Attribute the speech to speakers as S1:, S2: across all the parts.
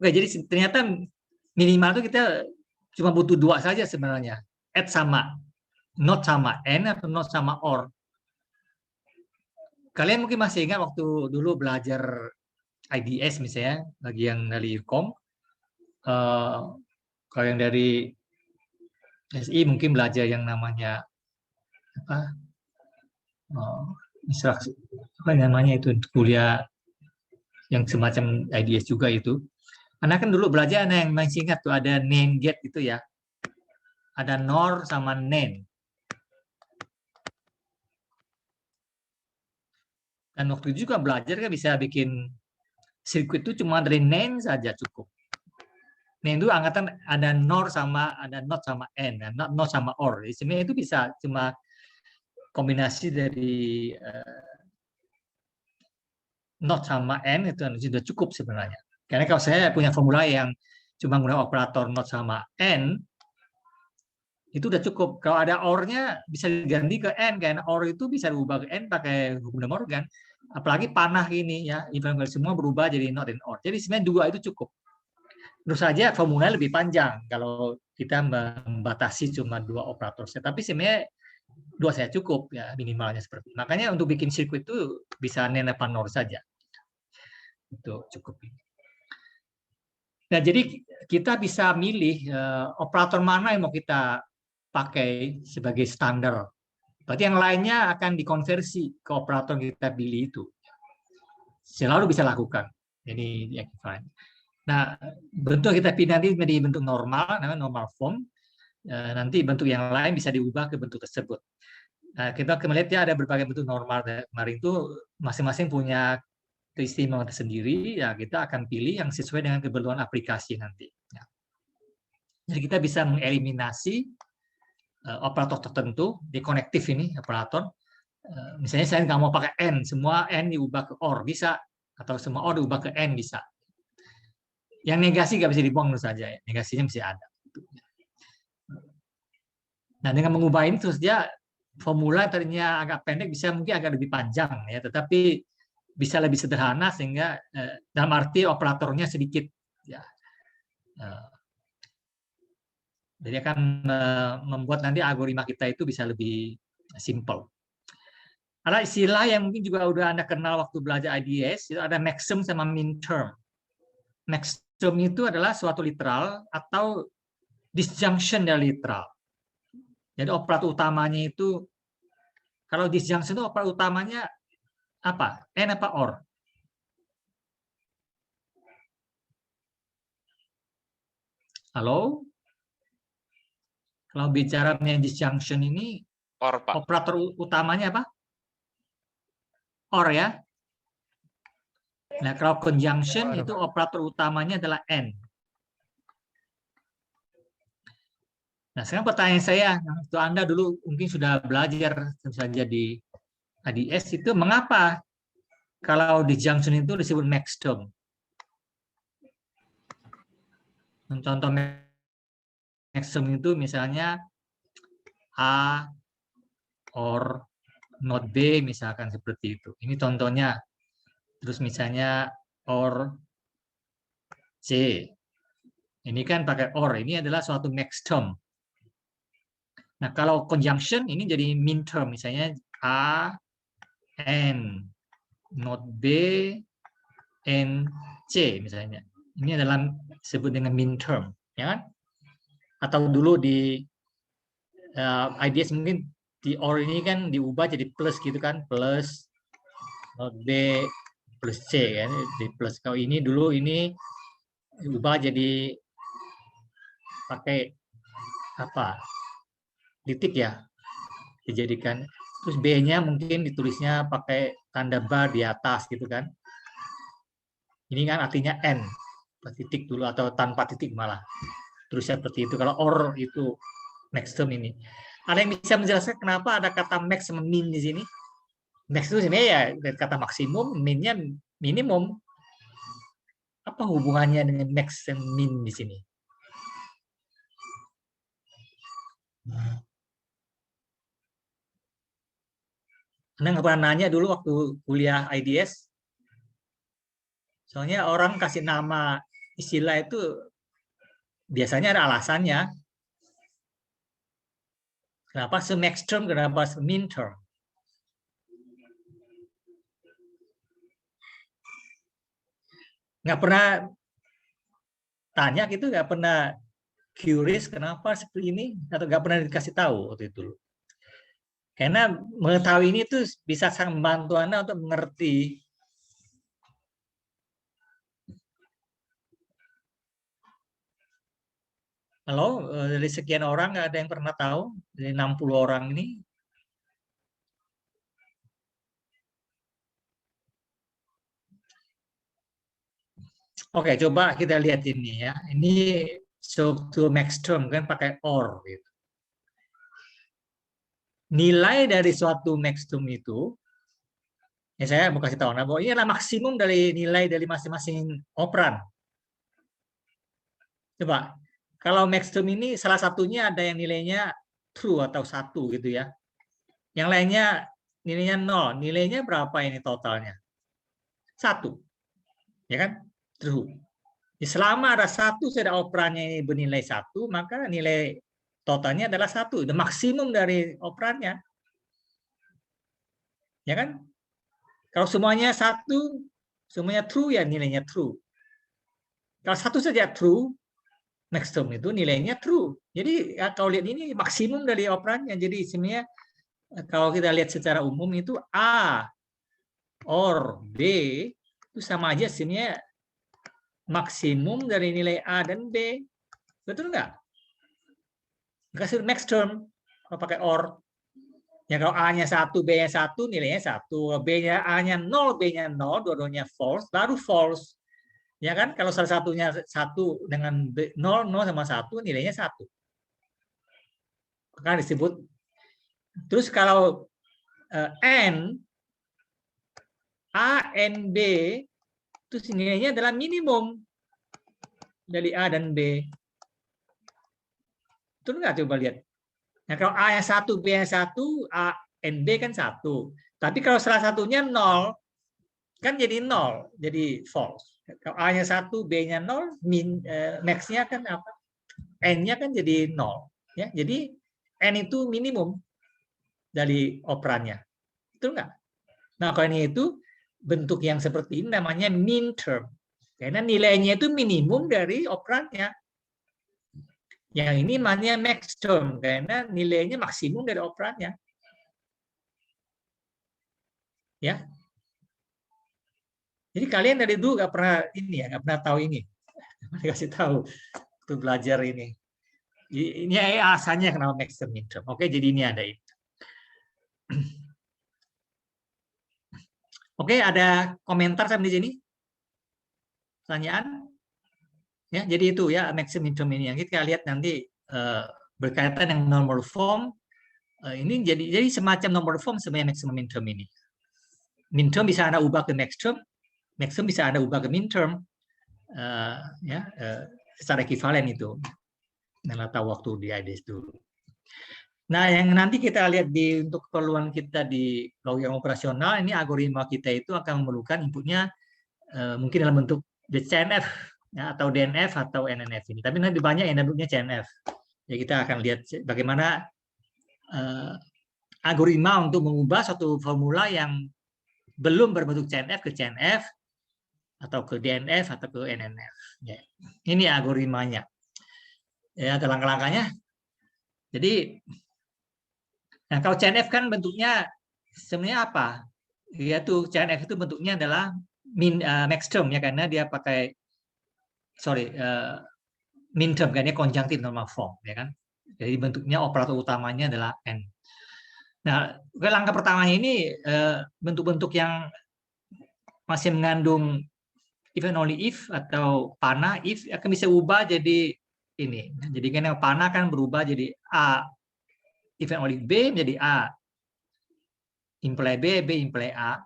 S1: Oke, jadi ternyata minimal itu kita cuma butuh dua saja sebenarnya. Add sama, not sama and atau not sama or. Kalian mungkin masih ingat waktu dulu belajar IDS misalnya, bagi yang dari Ilkom, kalau yang dari SI mungkin belajar yang namanya apa? Instruksi apa namanya itu kuliah yang semacam IDS juga itu. Karena kan dulu belajar yang masih ingat tuh ada NAND gate gitu ya. Ada NOR sama NAND. Dan waktu itu juga belajar kan bisa bikin sirkuit itu cuma dari NAND saja cukup. NAND itu angkatan ada NOR sama ada NOT sama N, NOT sama OR. Jadi sebenarnya itu bisa cuma kombinasi dari NOT sama N itu sudah cukup sebenarnya. Karena kalau saya punya formula yang cuma menggunakan operator NOT sama N, itu udah cukup. Kalau ada OR-nya bisa diganti ke N, kan OR itu bisa diubah ke N pakai hukum De Morgan. Apalagi panah ini ya, even semua berubah jadi NOT dan OR. Jadi sebenarnya dua itu cukup. Tentu saja formula lebih panjang kalau kita membatasi cuma dua operator. Tapi sebenarnya dua saya cukup ya minimalnya seperti itu. Makanya untuk bikin sirkuit itu bisa NAND apa NOR saja. Itu cukup. Nah, jadi kita bisa milih operator mana yang mau kita pakai sebagai standar. Berarti yang lainnya akan dikonversi ke operator yang kita pilih itu. Selalu bisa lakukan. Jadi fine. Nah, bentuk kita pilih nanti menjadi bentuk normal, namanya normal form. Nanti bentuk yang lain bisa diubah ke bentuk tersebut. Nah, kita melihat ya ada berbagai bentuk normal. Kemarin itu masing-masing punya keistimewaan tersendiri. Ya, kita akan pilih yang sesuai dengan kebutuhan aplikasi nanti. Ya. Jadi kita bisa mengeliminasi operator tertentu di konektif ini operator. Misalnya saya nggak mau pakai N, semua N diubah ke OR bisa, atau semua OR diubah ke N bisa. Yang negasi nggak bisa dibuang tentu saja, ya. Negasinya masih ada. Nah, dengan mengubah ini terus dia formula tadinya agak pendek bisa mungkin agak lebih panjang ya, tetapi bisa lebih sederhana sehingga dalam arti operatornya sedikit ya. Jadi akan membuat nanti algoritma kita itu bisa lebih simple. Ada istilah yang mungkin juga udah Anda kenal waktu belajar IDS, itu ada maximum sama min term. Maximum itu adalah suatu literal atau disjunction dari literal. Jadi operator utamanya itu, kalau disjunction itu operator utamanya apa? N apa OR? Halo? Kalau bicara mengenai disjunction ini,
S2: OR, Pak.
S1: operator utamanya apa? OR ya. Nah, kalau conjunction itu operator utamanya adalah N. Nah, sekarang pertanyaan saya, untuk Anda dulu mungkin sudah belajar tentu saja di ADS itu, mengapa kalau disjunction itu disebut max term? Contoh max term itu misalnya A or not B, misalkan seperti itu. Ini contohnya. Terus misalnya or C. Ini kan pakai or, ini adalah suatu max term. Nah, kalau conjunction ini jadi min term, misalnya A, N, not B, N, C misalnya. Ini adalah disebut dengan min term, ya kan? Atau dulu di IDS mungkin di or ini kan diubah jadi plus gitu kan, plus not B plus C kan, di plus. Kalau ini dulu ini diubah jadi pakai apa? Titik ya, dijadikan. Terus B-nya mungkin ditulisnya pakai tanda bar di atas gitu kan. Ini kan artinya N, titik dulu atau tanpa titik malah. Terus seperti itu. Kalau OR itu max term ini. Ada yang bisa menjelaskan kenapa ada kata max sama min di sini? Max itu sebenarnya ya kata maksimum, minnya minimum. Apa hubungannya dengan max dan min di sini? Anda nggak pernah nanya dulu waktu kuliah IDS? Soalnya orang kasih nama istilah itu biasanya ada alasannya. Kenapa se-max term, kenapa se-min term? Nggak pernah tanya gitu, nggak pernah curious kenapa seperti ini, atau nggak pernah dikasih tahu waktu itu. Karena mengetahui ini tuh bisa sangat membantu Anda untuk mengerti. Halo, dari sekian orang nggak ada yang pernah tahu dari 60 orang ini. Oke, coba kita lihat ini ya. Ini struktur max term kan pakai or gitu. Nilai dari suatu max term itu, ya saya mau kasih tahu, nah bahwa ini adalah maksimum dari nilai dari masing-masing operan. Coba, kalau max term ini salah satunya ada yang nilainya true atau 1 gitu ya. Yang lainnya nilainya 0. Nilainya berapa ini totalnya? 1. Ya kan? True. Selama ada 1 saja operannya ini bernilai 1, maka nilai totalnya adalah 1. Itu maksimum dari operannya. Ya kan? Kalau semuanya 1, semuanya true ya nilainya true. Kalau 1 saja true, max term itu nilainya true. Jadi ya, kalau lihat ini maksimum dari operannya. Jadi sebenarnya kalau kita lihat secara umum itu A or B itu sama aja sebenarnya maksimum dari nilai A dan B. Betul nggak? Kasih max term kalau pakai or. Ya kalau A-nya 1, B-nya 1, nilainya 1. B-nya A-nya 0, B-nya 0, dua-duanya false, baru false. Ya kan? Kalau salah satunya 1 dengan 0, 0 sama 1, nilainya 1. Maka disebut. Terus kalau N, A, N, B, itu nilainya adalah minimum dari A dan B. Itu nggak coba lihat. Nah, kalau A yang 1, B yang 1, A, N, B kan 1. Tapi kalau salah satunya 0, kan jadi 0, jadi false. Kalau A-nya 1, B-nya 0, max-nya kan apa? N-nya kan jadi 0. Ya, jadi N itu minimum dari operannya. Betul nggak? Nah, kalau ini itu bentuk yang seperti ini namanya min term. Karena nilainya itu minimum dari operannya. Yang ini namanya max term karena nilainya maksimum dari operannya. Ya. Jadi kalian dari dulu nggak pernah ini ya, nggak pernah tahu ini. Dikasih tahu untuk belajar ini. Ini alasannya kenapa max term min term. Oke, jadi ini ada itu. Oke, ada komentar sampai di sini? Pertanyaan? Ya, jadi itu ya maximum min term ini yang kita lihat nanti berkaitan dengan normal form. Ini jadi semacam normal form sebenarnya maximum min term ini. Min term bisa Anda ubah ke max term bisa Anda ubah ke min term secara ekivalen itu. Anda tahu waktu di IDS dulu. Nah, yang nanti kita lihat untuk keperluan kita di logika operasional, ini algoritma kita itu akan memerlukan inputnya mungkin dalam bentuk CNF ya, atau DNF atau NNF ini. Tapi nanti banyak yang bentuknya CNF. Ya, kita akan lihat bagaimana algoritma untuk mengubah suatu formula yang belum berbentuk CNF ke CNF atau ke DNF atau ke NNF. Ya. Ini algoritmanya. Ya, ada langkah-langkahnya. Jadi, nah kalau CNF kan bentuknya sebenarnya apa? Yaitu CNF itu bentuknya adalah max term ya karena dia pakai min term kan dia konjunktif normal form ya kan. Jadi bentuknya operator utamanya adalah n. Nah, langkah pertamanya ini bentuk-bentuk yang masih mengandung if and only if atau pana if akan bisa ubah jadi ini. Jadi kan pana kan berubah jadi A if and only B menjadi A imply B, B imply A.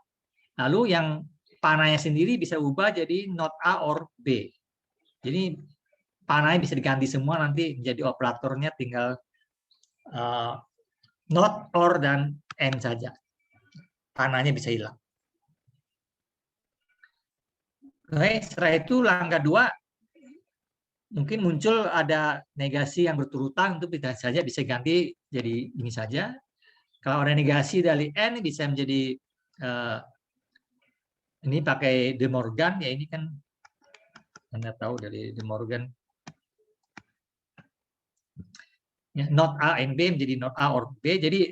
S1: Lalu yang pananya sendiri bisa ubah jadi not A or B. Jadi pananya bisa diganti semua nanti menjadi operatornya tinggal not or dan n saja. Pananya bisa hilang. Oke, setelah itu langkah 2 mungkin muncul ada negasi yang berturutan, itu bisa saja bisa ganti jadi ini saja. Kalau ada negasi dari N bisa menjadi ini pakai De Morgan, ya ini kan Anda tahu dari De Morgan. Ya, not A and B menjadi not A or B, jadi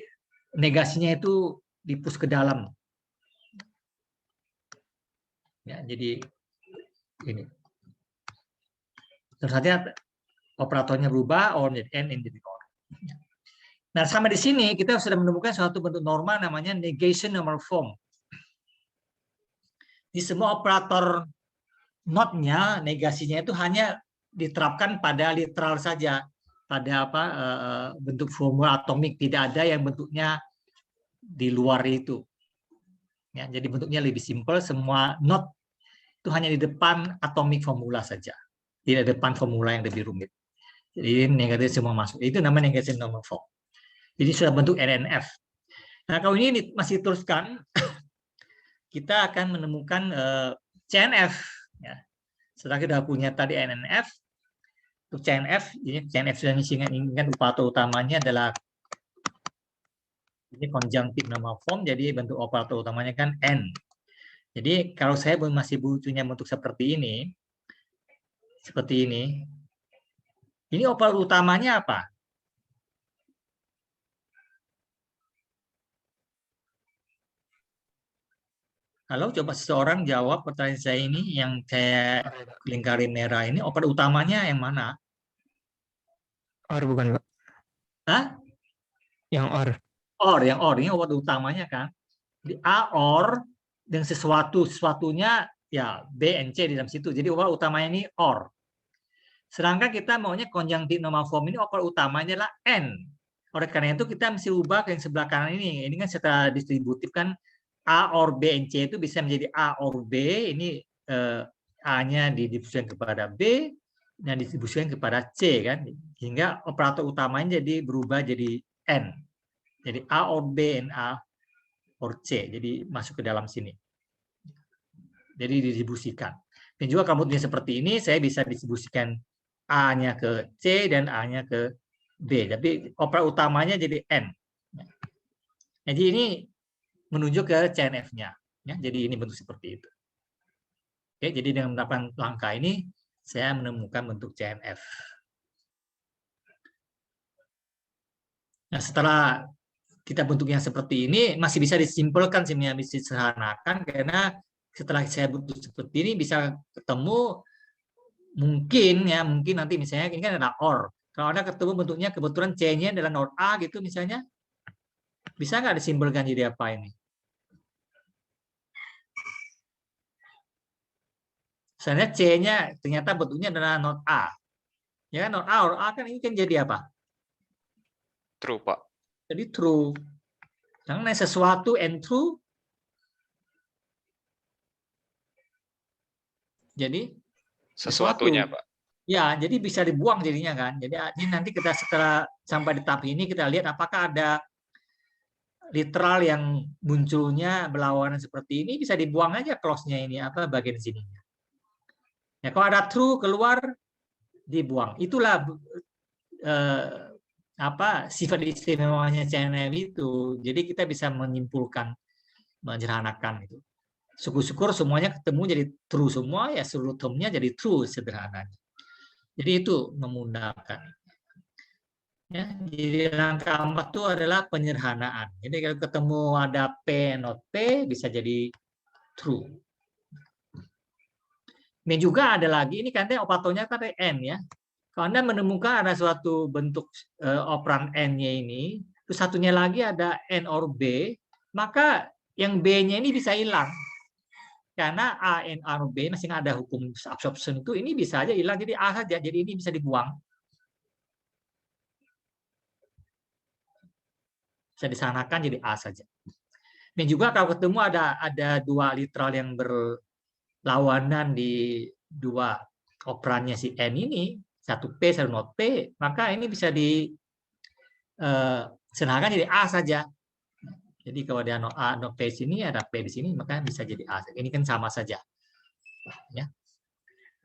S1: negasinya itu dipus ke dalam. Ya, jadi ini. Terus saja operatornya berubah, or menjadi N menjadi OR. Nah, sama di sini kita sudah menemukan suatu bentuk norma namanya negation normal form. Di semua operator not-nya, negasinya itu hanya diterapkan pada literal saja, pada apa bentuk formula atomik, tidak ada yang bentuknya di luar itu. Ya, jadi bentuknya lebih simpel, semua not itu hanya di depan atomik formula saja, tidak depan formula yang lebih rumit. Jadi negatif semua masuk. Itu namanya negation normal form. Jadi sudah bentuk NNF. Nah, kalau ini masih teruskan, kita akan menemukan CNF. Ya. Setelah kita punya tadi NNF, untuk CNF, ini CNF sudah ingat operator utamanya adalah ini conjunctive normal form, jadi bentuk operator utamanya kan N. Jadi kalau saya masih butuhnya bentuk seperti ini, ini operator utamanya apa? Kalau coba seseorang jawab pertanyaan saya ini, yang saya lingkarin merah ini, operator utamanya yang mana?
S2: OR bukan, Pak?
S1: Hah?
S2: Yang OR.
S1: OR, yang OR ini operator utamanya kan. Di A OR dengan sesuatunya ya B and C di dalam situ. Jadi operator utamanya ini OR. Sedangkan kita maunya conjunctive normal form ini operator utamanya adalah N. Oleh karena itu kita mesti ubah ke yang sebelah kanan ini. Ini kan setelah distributif kan A or B and C itu bisa menjadi A or B. Ini A-nya didistribusikan kepada B dan didistribusikan kepada C kan. Hingga operator utamanya jadi berubah jadi N. Jadi A or B and A or C. Jadi masuk ke dalam sini. Jadi didistribusikan. Dan juga kalau bentuknya seperti ini, saya bisa distribusikan A-nya ke C dan A-nya ke B. Tapi operator utamanya jadi N. Jadi ini menunjuk ke CNF-nya. Ya, jadi ini bentuk seperti itu. Oke, jadi dengan menerapkan langkah ini, saya menemukan bentuk CNF. Nah, setelah kita bentuknya seperti ini, masih bisa disimpulkan, sebenarnya bisa disederhanakan, karena setelah saya bentuk seperti ini, bisa ketemu mungkin nanti misalnya ini kan ada OR. Kalau Anda ketemu bentuknya kebetulan C-nya adalah not A gitu misalnya, bisa nggak disimpulkan jadi apa ini? Misalnya C-nya ternyata bentuknya adalah not A. Ya kan, not A or A kan ini kan jadi apa?
S3: True, Pak.
S1: Jadi true. Karena sesuatu and true. Jadi
S3: Sesuatunya, Pak.
S1: Ya, jadi bisa dibuang jadinya kan. Jadi ini nanti kita setelah sampai di tahap ini kita lihat apakah ada literal yang munculnya berlawanan seperti ini, bisa dibuang aja clause-nya ini apa bagian sininya. Ya, kalau ada true keluar dibuang. Itulah sifat istimewanya CNF itu. Jadi kita bisa menyimpulkan, menjerhanakan itu. Syukur-syukur semuanya ketemu jadi true semua, ya seluruh termnya jadi true sederhananya. Jadi itu memudahkan. Ya, jadi langkah 4 itu adalah penyederhanaan. Jadi kalau ketemu ada P not P bisa jadi true. Ini juga ada lagi, ini katanya operatornya kan N ya. Kalau Anda menemukan ada suatu bentuk operan N-nya ini, terus satunya lagi ada N or B, maka yang B-nya ini bisa hilang. Karena A, N, or B masih ada hukum absorption itu, ini bisa aja hilang, jadi A saja, jadi ini bisa dibuang. Bisa disanakan jadi A saja. Dan juga kalau ketemu ada dua literal yang berlawanan di dua operannya si N ini, satu P, satu not P, maka ini bisa disederhanakan jadi A saja. Jadi kalau ada not A, not P di sini, ada P di sini, maka bisa jadi A. Ini kan sama saja. Ya.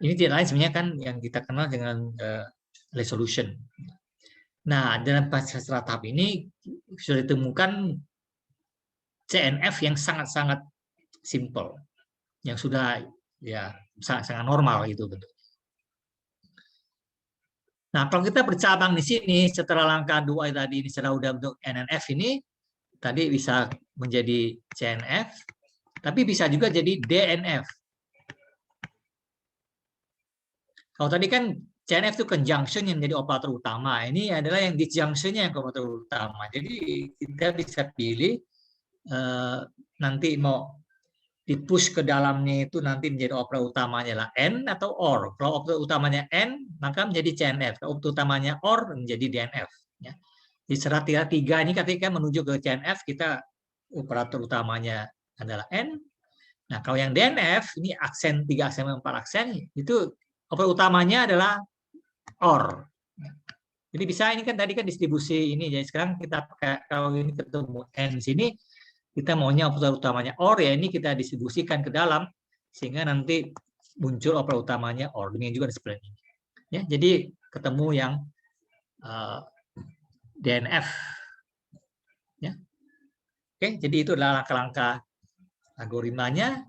S1: Ini tidak lain sebenarnya kan yang kita kenal dengan resolution. Nah, dalam bahasa secara tahap ini sudah ditemukan CNF yang sangat-sangat simple, yang sudah ya sangat-sangat normal gitu bentuk. Nah, kalau kita bercabang di sini setelah langkah 2 tadi ini sudah bentuk NNF ini tadi bisa menjadi CNF, tapi bisa juga jadi DNF. Kalau tadi kan CNF itu conjunction yang menjadi operator utama. Ini adalah yang disjunctionnya yang operator utama. Jadi kita bisa pilih nanti mau di-push ke dalamnya itu nanti menjadi operator utamanya lah N atau OR. Kalau operator utamanya N, maka menjadi CNF. Kalau operator utamanya OR, menjadi DNF. Ya. Di serat 3 ini ketika menuju ke CNF, kita operator utamanya adalah N. Nah, kalau yang DNF, ini aksen 3 aksen, 4 aksen, itu operator utamanya adalah OR. Jadi bisa, ini kan tadi kan distribusi ini, jadi sekarang kita pakai, kalau ini ketemu N di sini, kita maunya operator utamanya OR, ya ini kita distribusikan ke dalam sehingga nanti muncul operator utamanya OR. Demikian juga di sebelah ini. Ya, jadi ketemu yang DNF. Ya. Oke, jadi itu adalah langkah-langkah algoritmanya.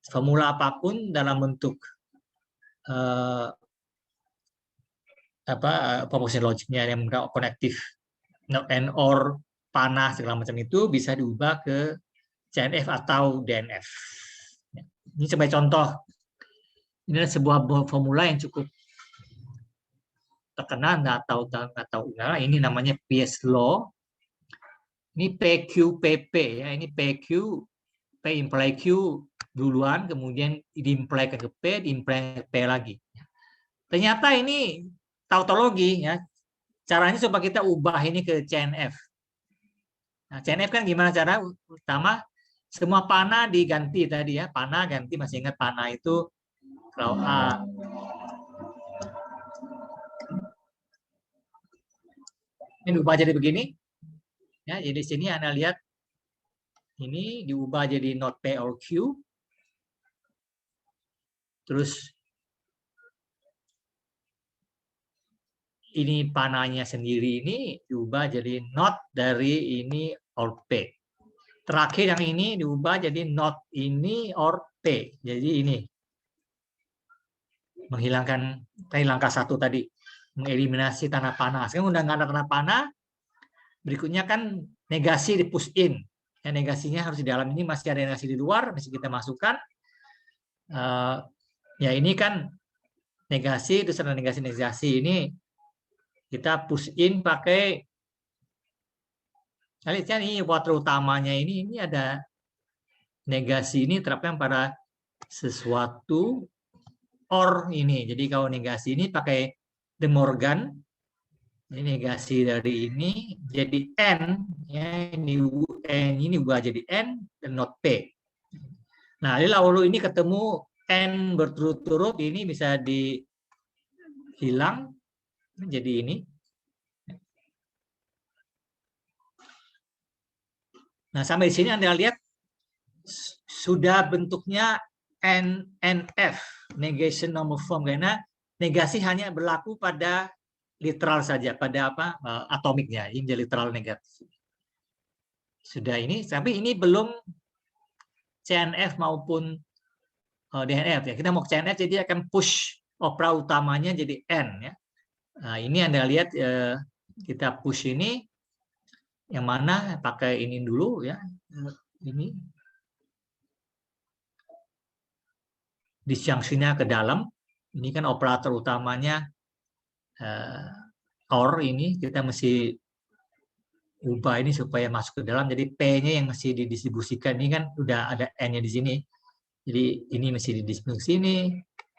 S1: Formula apapun dalam bentuk proporsi logiknya yang menggunakan konektif and or panah segala macam itu bisa diubah ke CNF atau DNF. Ini sebagai contoh, ini adalah sebuah formula yang cukup terkenal, nggak tahu ini namanya Peirce Law. Ini PQPP ya, ini PQ, P imply Q duluan, kemudian diimply ke P, diimply ke P lagi. Ternyata ini tautologi ya. Caranya supaya kita ubah ini ke CNF. Nah, CNF kan gimana cara? Pertama, semua panah diganti tadi ya. Panah ganti, masih ingat panah itu kalau A. Ini diubah jadi begini. Ya, jadi sini Anda lihat ini diubah jadi not P or Q. Terus ini panahnya sendiri ini diubah jadi not dari ini or P. Terakhir yang ini diubah jadi not ini or P. Jadi ini menghilangkan tadi langkah 1 tadi, mengeliminasi tanda panah. Sekarang udah nggak ada tanda panah. Berikutnya kan negasi di push in. Ya, negasinya harus di dalam, ini masih ada negasi di luar, masih kita masukkan. Ya ini kan negasi, terus ada negasi-negasi ini kita push in pakai, lihat ini water utamanya ini ada negasi ini terapkan pada sesuatu or ini. Jadi kalau negasi ini pakai De Morgan, ini negasi dari ini jadi N, ya ini N ini ubah jadi N dan not P. Nah, lalu ini ketemu N berturut-turut, ini bisa dihilang jadi ini. Nah, sampai di sini Anda lihat sudah bentuknya NNF, negation normal form, karena negasi hanya berlaku pada literal saja, pada atomiknya, ini literal negatif. Sudah ini, tapi ini belum CNF maupun DNF ya. Kita mau ke CNF, jadi akan push opera utamanya jadi N ya. Nah, ini Anda lihat kita push ini yang mana pakai ini dulu ya. Ini disjunction-nya ke dalam. Ini kan operator utamanya OR ini, kita mesti ubah ini supaya masuk ke dalam. Jadi P-nya yang mesti didistribusikan. Ini kan udah ada N-nya di sini. Jadi ini mesti didistribusikan ke sini,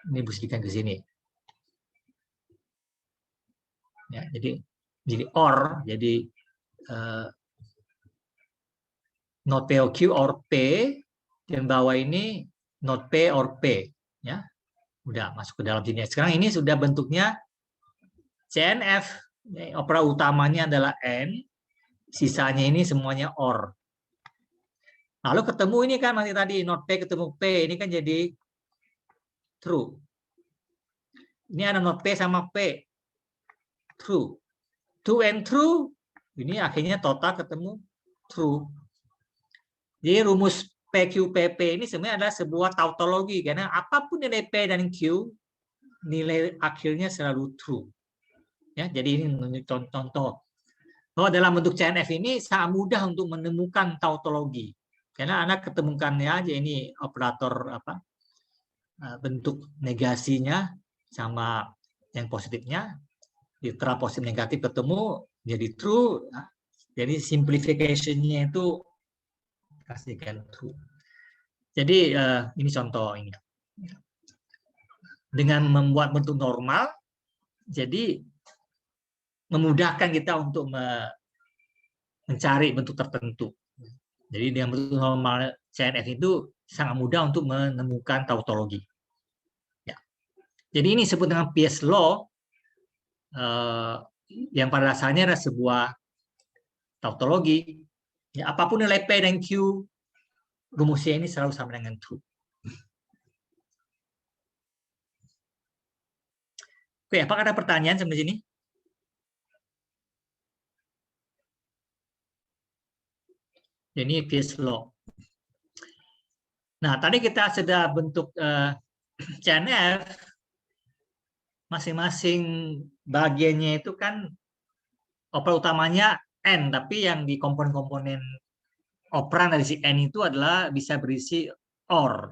S1: ini didistribusikan ke sini. Ya, jadi OR, jadi not P or Q or P, dan bawah ini not P or P. Ya, udah masuk ke dalam sini. Sekarang ini sudah bentuknya CNF. Opera utamanya adalah N, sisanya ini semuanya OR. Lalu ketemu ini kan masih tadi not P ketemu P, ini kan jadi true. Ini ada not P sama P. True. True and true. Ini akhirnya total ketemu true. Jadi rumus PQPP ini sebenarnya adalah sebuah tautologi. Karena apapun nilai P dan Q, nilai akhirnya selalu true. Ya, jadi ini contoh. Bahwa dalam bentuk CNF ini sangat mudah untuk menemukan tautologi. Karena Anda ketemukannya aja ini operator apa bentuk negasinya sama yang positifnya, literal positif negatif ketemu jadi true. Jadi simplification-nya itu kasihkan true. Jadi ini contoh ini. Dengan membuat bentuk normal, jadi memudahkan kita untuk mencari bentuk tertentu. Jadi dengan bentuk normal CNF itu sangat mudah untuk menemukan tautologi. Ya. Jadi ini disebut dengan Peirce Law, yang pada dasarnya adalah sebuah tautologi. Ya, apapun nilai P dan Q, rumusnya ini selalu sama dengan true. Oke, apakah ada pertanyaan sampai sini? Ini Peirce Law. Nah, tadi kita sudah bentuk CNF, masing-masing bagiannya itu kan operator utamanya N, tapi yang di komponen-komponen operan dari si N itu adalah bisa berisi OR.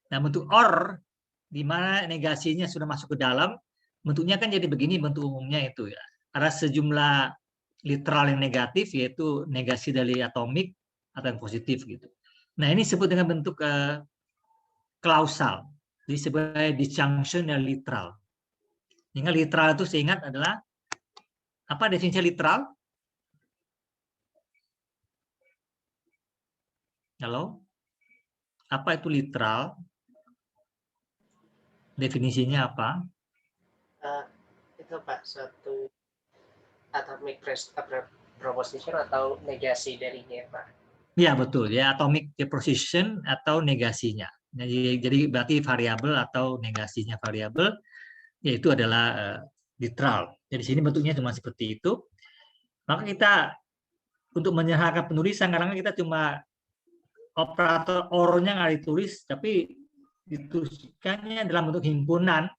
S1: Nah, bentuk OR, di mana negasinya sudah masuk ke dalam, bentuknya kan jadi begini bentuk umumnya itu ya. Ada sejumlah literal yang negatif, yaitu negasi dari atomik, atau yang positif gitu. Nah, ini disebut dengan bentuk klausal. Jadi sebagai disjunction yang literal. Sehingga literal itu saya ingat adalah apa definisi literal? Halo? Apa itu literal? Definisinya apa?
S4: Itu Pak, suatu atomic proposition atau negasi darinya Pak.
S1: Ya betul ya, atomic deposition atau negasinya. Jadi berarti variabel atau negasinya variabel, yaitu adalah literal. Jadi sini bentuknya cuma seperti itu. Maka kita untuk menyederhanakan penulisan kadang kita cuma operator OR-nya nggak ditulis, tapi dituliskannya dalam bentuk himpunan,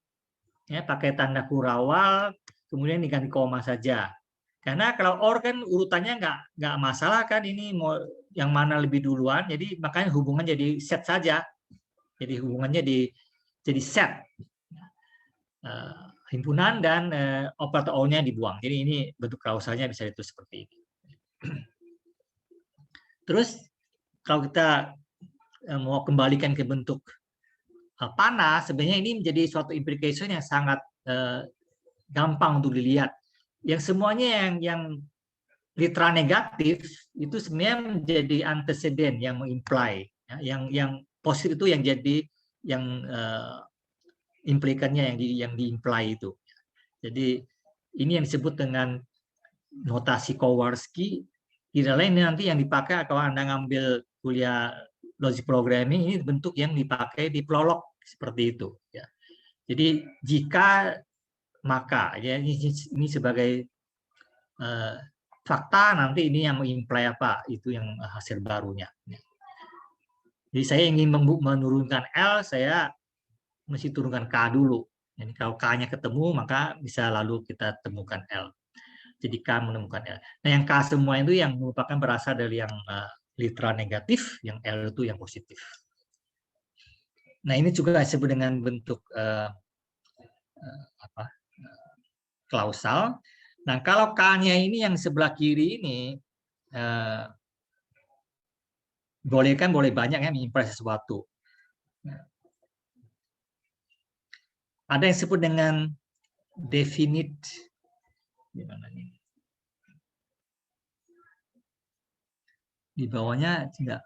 S1: ya pakai tanda kurawal, kemudian diganti koma saja. Karena kalau OR kan urutannya nggak masalah kan, ini mau yang mana lebih duluan, jadi makanya hubungan jadi set saja. Jadi hubungannya jadi set. Himpunan dan operator O-nya dibuang. Jadi ini bentuk klausalnya bisa ditulis seperti ini. Terus kalau kita mau kembalikan ke bentuk panah, sebenarnya ini menjadi suatu implication yang sangat gampang untuk dilihat. Yang semuanya yang literal negatif itu sebenarnya menjadi antecedent yang mengimply, ya, yang positif itu yang jadi yang implikannya yang diimply itu. Jadi ini yang disebut dengan notasi Kowarski. Tidak lain nanti yang dipakai kalau Anda ngambil kuliah logic programming, ini bentuk yang dipakai di prolog seperti itu. Ya. Jadi jika maka ya ini sebagai fakta, nanti ini yang mengimply apa, itu yang hasil barunya. Jadi saya ingin menurunkan L, saya mesti turunkan K dulu. Jadi kalau K-nya ketemu, maka bisa lalu kita temukan L. Jadi K menemukan L. Nah, yang K semua itu yang merupakan berasal dari yang literal negatif, yang L itu yang positif. Nah, ini juga disebut dengan bentuk klausal. Nah, kalau K-nya ini yang sebelah kiri ini, boleh banyak ya mengimply sesuatu. Ada yang disebut dengan definite. Gimana nih? Di bawahnya tidak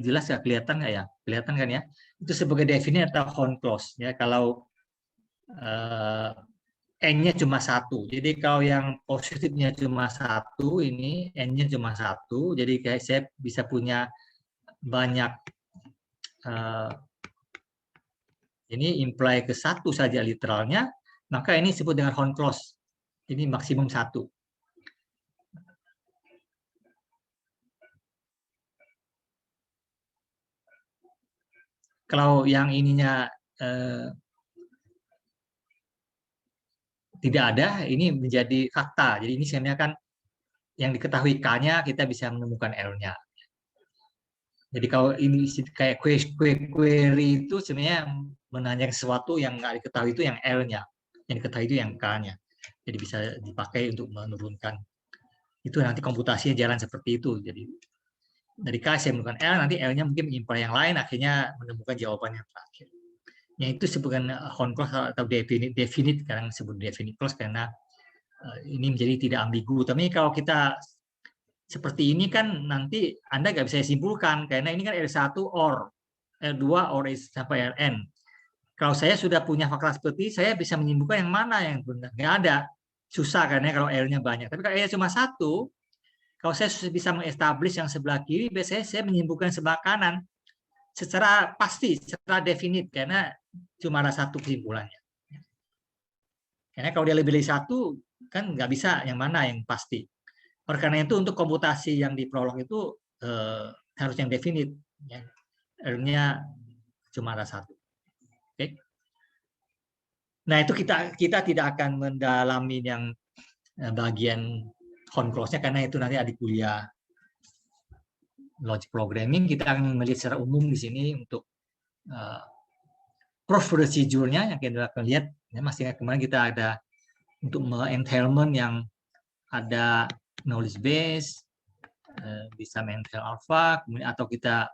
S1: jelas, nggak kelihatan nggak ya? Kelihatan kan ya? Itu sebagai definite atau Horn clause ya. Kalau N-nya cuma satu. Jadi kalau yang positifnya cuma satu, ini N-nya cuma satu. Jadi kayak saya bisa punya banyak ini imply ke satu saja literalnya, maka ini disebut dengan Horn clause. Ini maksimum 1. Kalau yang ininya tidak ada, ini menjadi fakta. Jadi ini sebenarnya kan yang diketahui K-nya, kita bisa menemukan L-nya. Jadi kalau ini kayak query itu sebenarnya menanyakan sesuatu yang nggak diketahui itu yang L-nya. Yang diketahui itu yang K-nya. Jadi bisa dipakai untuk menurunkan. Itu nanti komputasinya jalan seperti itu. Jadi dari K saya menemukan L, nanti L-nya mungkin menyimpul yang lain, akhirnya menemukan jawaban yang terakhir. Yang itu disebutkan Horn clause atau definite, kadang disebut definite clause karena ini menjadi tidak ambigu. Tapi kalau kita seperti ini kan nanti Anda nggak bisa simpulkan, karena ini kan L1 or, L2 or sampai Ln. Kalau saya sudah punya fakta seperti ini, saya bisa menyimpulkan yang mana yang benar. Nggak ada. Susah karena kalau L-nya banyak. Tapi kalau L-nya cuma 1, kalau saya bisa mengestablish yang sebelah kiri, biasanya saya menyimpulkan sebelah kanan secara pasti, secara definit, karena cuma ada 1 kesimpulannya. Karena kalau dia lebih dari 1, kan nggak bisa yang mana yang pasti. Oleh karena itu, untuk komputasi yang di prolog itu harus yang definit. Ya. R-nya cuma ada 1. Oke. Nah, itu kita tidak akan mendalami yang bagian Horn clause-nya karena itu nanti adik kuliah logic programming. Kita akan melihat secara umum di sini untuk proof procedure-nya yang kita akan lihat. Ya, masih kemarin kita ada untuk entailment yang ada knowledge base, bisa entail alpha, kemudian atau kita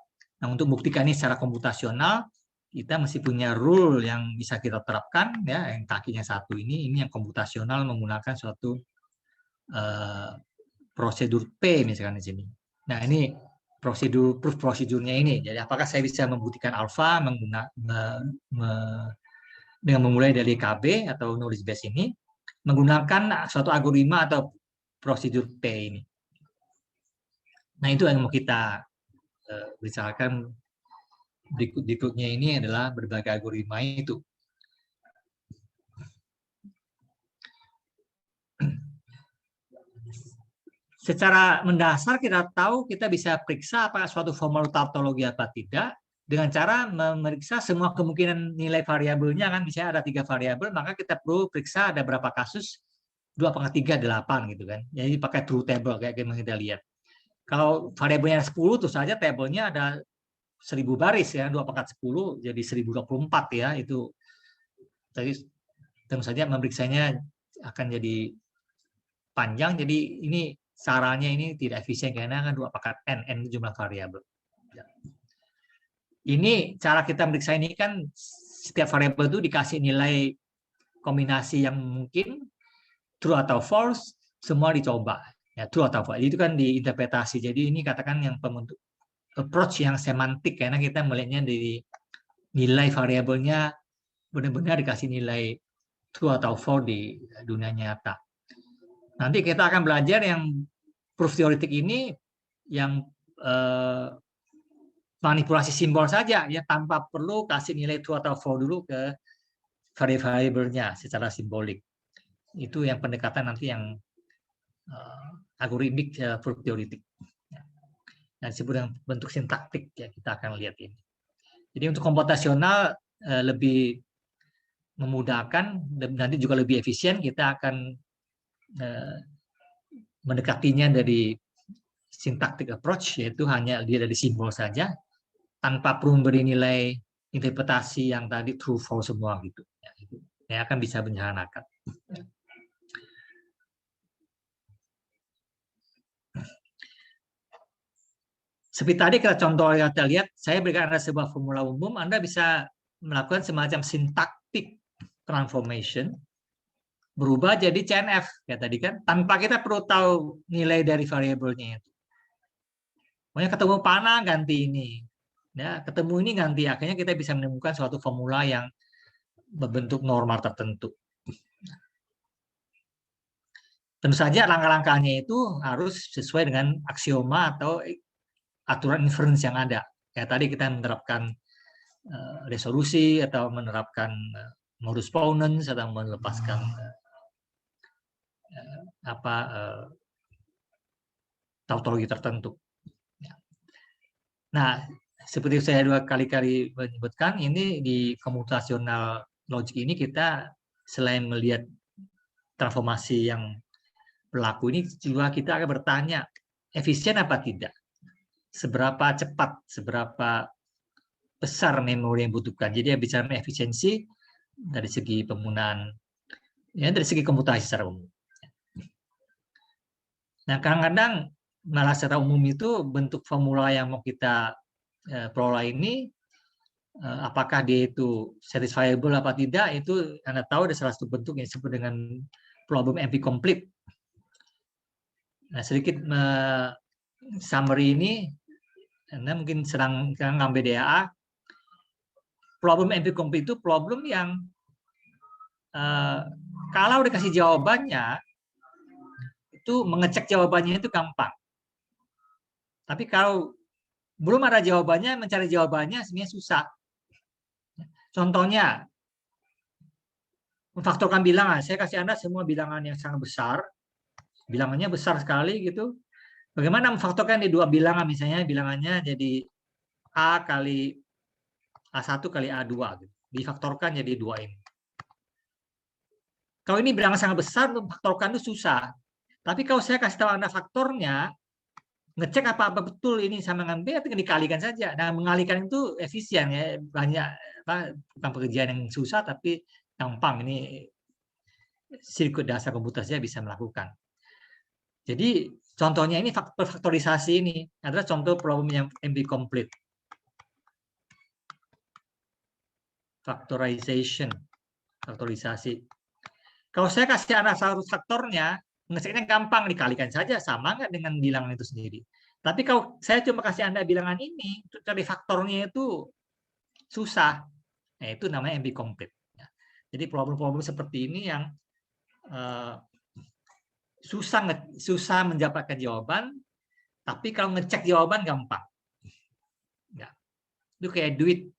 S1: untuk buktikan ini secara komputasional, kita mesti punya rule yang bisa kita terapkan, ya, yang kakinya 1 ini yang komputasional menggunakan suatu prosedur P misalkan di sini. Nah, ini prosedur proof prosedurnya ini. Jadi apakah saya bisa membuktikan alpha dengan memulai dari KB atau knowledge base ini menggunakan suatu algoritma atau prosedur P ini. Nah, itu yang mau kita bicarakan berikutnya ini adalah berbagai algoritma itu. Secara mendasar kita tahu kita bisa periksa apakah suatu formula tautologi apa tidak dengan cara memeriksa semua kemungkinan nilai variabelnya, kan misalnya ada 3 variabel, maka kita perlu periksa ada berapa kasus 2 pangkat 3 8 gitu kan. Jadi pakai true table kayak yang kita lihat. Kalau variabelnya 10 terus saja tabelnya ada 1000 baris ya, 2 pangkat 10 jadi 1024 ya, itu jadi tentu saja memeriksanya akan jadi panjang. Jadi ini caranya ini tidak efisien karena kan 2 pangkat n jumlah variabel. Ini cara kita meriksa ini kan setiap variabel itu dikasih nilai kombinasi yang mungkin true atau false, semua dicoba ya, true atau false. Itu kan diinterpretasi. Jadi ini katakan yang pembentuk approach yang semantik karena kita melihatnya dari nilai variabelnya benar-benar dikasih nilai true atau false di dunia nyata. Nanti kita akan belajar yang proof teoretik ini yang manipulasi simbol saja ya, tanpa perlu kasih nilai true atau false dulu ke variabelnya secara simbolik. Itu yang pendekatan nanti yang algoritmik proof teoretik. Nah, disebut dengan bentuk sintaktik ya, kita akan lihat ini. Jadi untuk komputasional lebih memudahkan dan nanti juga lebih efisien, kita akan mendekatinya dari syntactic approach, yaitu hanya dia dari simbol saja tanpa perlu memberi nilai interpretasi yang tadi true false semua gitu. Ya, itu ya akan bisa menyederhanakan. Seperti tadi kita contoh kita lihat, saya berikan Anda sebuah formula umum, Anda bisa melakukan semacam syntactic transformation, berubah jadi CNF kayak tadi kan, tanpa kita perlu tahu nilai dari variabelnya itu. Pokoknya ketemu panah ganti ini, ya ketemu ini ganti, akhirnya kita bisa menemukan suatu formula yang berbentuk normal tertentu. Tentu saja langkah-langkahnya itu harus sesuai dengan aksioma atau aturan inference yang ada. Kayak tadi kita menerapkan resolusi atau menerapkan modus ponens atau melepaskan tautologi tertentu. Nah, seperti saya 2 kali menyebutkan, ini di computational logic ini kita selain melihat transformasi yang berlaku ini juga kita akan bertanya efisien apa tidak, seberapa cepat, seberapa besar memori yang dibutuhkan. Jadi bicara efisiensi dari segi penggunaan, ya dari segi komputasi secara umum. Nah, kadang-kadang malah secara umum itu bentuk formula yang mau kita peroleh ini, apakah dia itu satisfiable apa tidak, itu Anda tahu ada salah satu bentuk yang disebut dengan problem NP complete. Nah, sedikit summary ini, Anda mungkin sedang ngambil DAA. Problem NP complete itu problem yang kalau dikasih jawabannya, itu mengecek jawabannya itu gampang. Tapi kalau belum ada jawabannya, mencari jawabannya sebenarnya susah. Contohnya, memfaktorkan bilangan. Saya kasih Anda semua bilangan yang sangat besar. Bilangannya besar sekali gitu. Bagaimana memfaktorkan di 2 bilangan, misalnya bilangannya jadi A kali A1 kali A2. Gitu. Difaktorkan jadi 2 ini. Kalau ini bilangan sangat besar, memfaktorkan itu susah. Tapi kalau saya kasih tahu Anda faktornya, ngecek apa betul ini sama dengan B, tinggal dikalikan saja. Nah, mengalihkan itu efisien ya, banyak bukan pekerjaan yang susah tapi gampang. Ini sirkuit dasar komputasi bisa melakukan. Jadi contohnya ini faktorisasi ini adalah contoh problem yang NP complete. Faktorisasi. Kalau saya kasih Anda satu faktornya, ngeceknya gampang, dikalikan saja, sama nggak dengan bilangan itu sendiri. Tapi kalau saya cuma kasih Anda bilangan ini, untuk cari faktornya itu susah. Nah, itu namanya NP complete. Jadi problem-problem seperti ini yang susah mendapatkan jawaban, tapi kalau ngecek jawaban gampang. Ya. Itu kayak duit.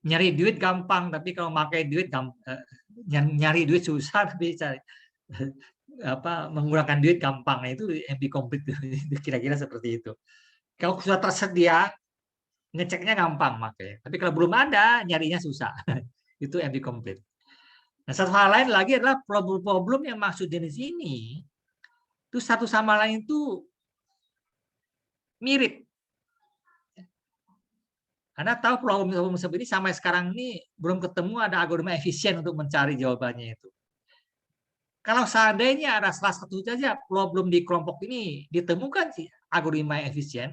S1: Nyari duit gampang, tapi kalau pakai duit nyari duit susah, tapi menggunakan duit gampang. Nah, itu NP complete. Kira-kira seperti itu. Kalau sudah tersedia, ngeceknya gampang makanya. Tapi kalau belum ada, nyarinya susah. Itu NP complete. Nah, satu hal lain lagi adalah problem-problem yang masuk di sini itu satu sama lain itu mirip. Anda tahu problem-problem seperti ini sampai sekarang ini belum ketemu ada algoritma efisien untuk mencari jawabannya itu. Kalau seandainya ada salah satu saja problem di kelompok ini ditemukan sih algoritma yang efisien,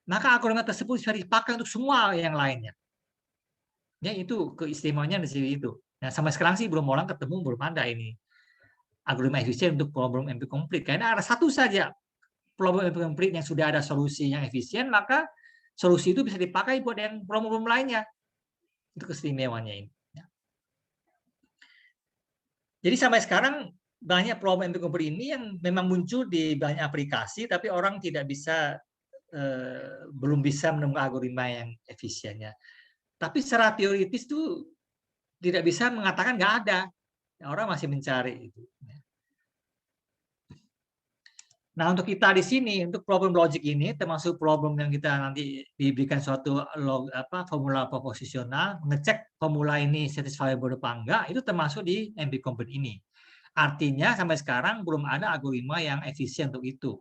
S1: maka algoritma tersebut bisa dipakai untuk semua yang lainnya. Ya, itu keistimewaannya di sini itu. Nah, sampai sekarang sih belum ada ini algoritma efisien untuk problem NP complete. Karena ada satu saja problem NP complete yang sudah ada solusi yang efisien, maka solusi itu bisa dipakai buat yang problem-problem lainnya. Itu keistimewaannya ini. Jadi sampai sekarang banyak problem NP complete ini yang memang muncul di banyak aplikasi, tapi orang tidak bisa belum bisa menemukan algoritma yang efisiennya. Tapi secara teoritis itu tidak bisa mengatakan nggak ada. Orang masih mencari itu. Nah, untuk kita di sini, untuk problem logic ini, termasuk problem yang kita nanti diberikan suatu formula proposisional, ngecek formula ini satisfiable apa enggak, itu termasuk di NP complete ini. Artinya sampai sekarang belum ada algoritma yang efisien untuk itu.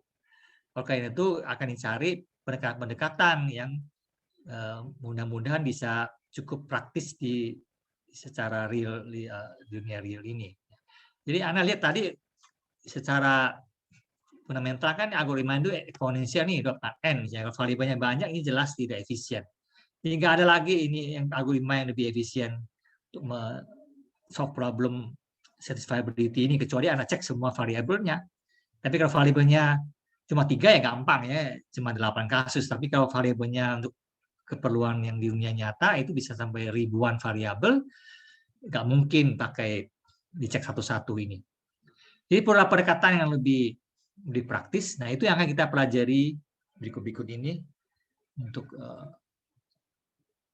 S1: Oleh itu akan dicari pendekatan yang mudah-mudahan bisa cukup praktis di secara real dunia real ini. Jadi Anda lihat tadi secara fundamental kan algoritma itu eksponensial nih n, kalau variabelnya banyak ini jelas tidak efisien. Jadi nggak ada lagi ini yang algoritma yang lebih efisien untuk solve problem satisfiability ini kecuali Anda cek semua variabelnya. Tapi kalau variabelnya cuma 3 ya gampang ya, cuma 8 kasus. Tapi kalau variabelnya untuk keperluan yang di dunia nyata itu bisa sampai ribuan variabel, nggak mungkin pakai dicek satu-satu ini. Jadi perlu pendekatan yang lebih praktis. Nah, itu yang akan kita pelajari berikut ini untuk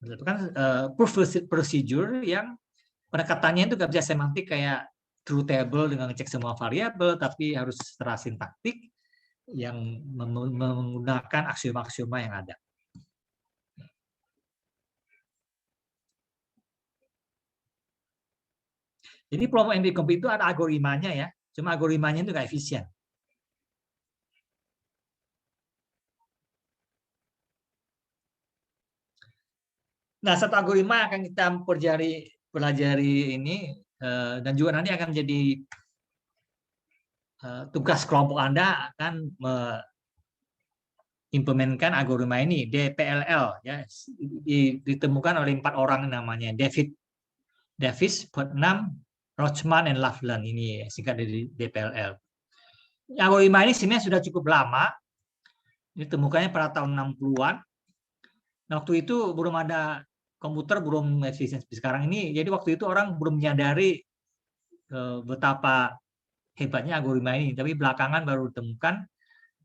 S1: melakukan proof procedure yang Pendekatannya itu nggak bisa semantik kayak true table dengan ngecek semua variabel, tapi harus secara sintaktik yang menggunakan aksioma-aksioma yang ada. Jadi problem NP complete itu ada algoritmanya ya, cuma algoritmanya itu nggak efisien. Nah, satu algoritma akan kita pelajari ini, dan juga nanti akan menjadi tugas kelompok Anda akan mengimplementkan algoritma ini, DPLL, ya, ditemukan oleh 4 orang namanya Davis, Putnam, Rochman, dan Loveland. Ini singkat dari DPLL. Algoritma ini sebenarnya sudah cukup lama, ditemukannya pada tahun 60-an. Nah, waktu itu belum ada komputer, belum efisien seperti sekarang ini. Jadi waktu itu orang belum menyadari betapa hebatnya algoritma ini. Tapi belakangan baru ditemukan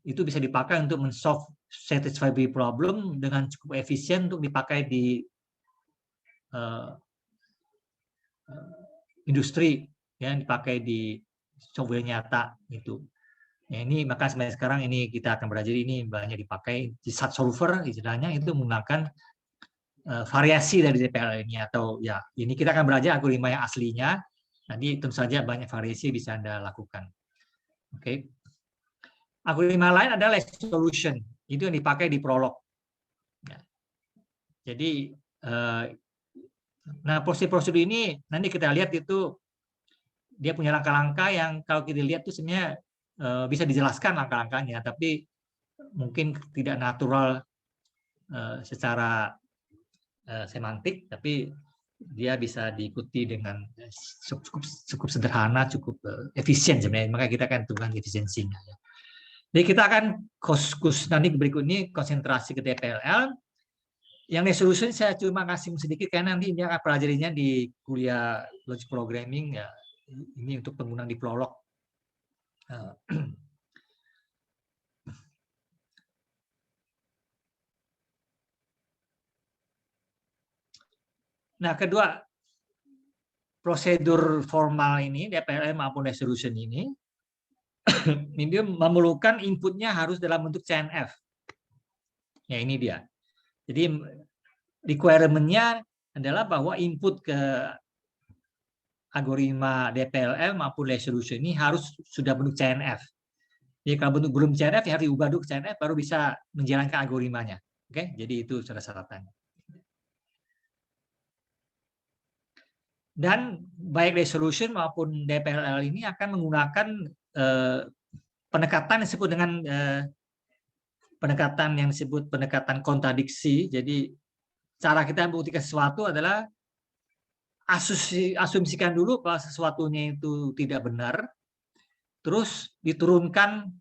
S1: itu bisa dipakai untuk men-solve satisfiable problem dengan cukup efisien untuk dipakai di industri, ya, dipakai di software nyata itu. Ya, ini maka sampai sekarang ini kita akan belajar ini banyak dipakai di SAT solver istilahnya, itu menggunakan variasi dari DPL ini, atau ya ini kita akan belajar algoritma yang aslinya. Nanti tentu saja banyak variasi bisa Anda lakukan. Oke. Algoritma lain adalah solution, itu yang dipakai di Prolog. Ya. Jadi nah, prosedur ini nanti kita lihat itu dia punya langkah-langkah yang kalau kita lihat itu sebenarnya bisa dijelaskan langkah-langkahnya, tapi mungkin tidak natural secara semantik, tapi dia bisa diikuti dengan cukup sederhana, cukup efisien sebenarnya. Maka kita akan tunggu efisiensinya. Ya. Jadi kita akan nanti berikut ini konsentrasi ke DPLL. Yang resolution saya cuma kasih sedikit karena nanti dia akan pelajarinya di kuliah logic programming ya. Ini untuk penggunaan di Prolog. Nah, kedua, prosedur formal ini, DPLM maupun resolution ini memerlukan inputnya harus dalam bentuk CNF. Ya, ini dia. Jadi, requirement-nya adalah bahwa input ke algoritma DPLM maupun resolution ini harus sudah bentuk CNF. Jadi, kalau bentuk belum CNF, ya harus diubah dulu ke CNF, baru bisa menjalankan algoritmanya. Oke, jadi itu syarat-syaratnya. Dan baik resolution maupun DPLL ini akan menggunakan pendekatan yang disebut dengan pendekatan kontradiksi. Jadi cara kita membuktikan sesuatu adalah asumsikan dulu kalau sesuatunya itu tidak benar, terus diturunkan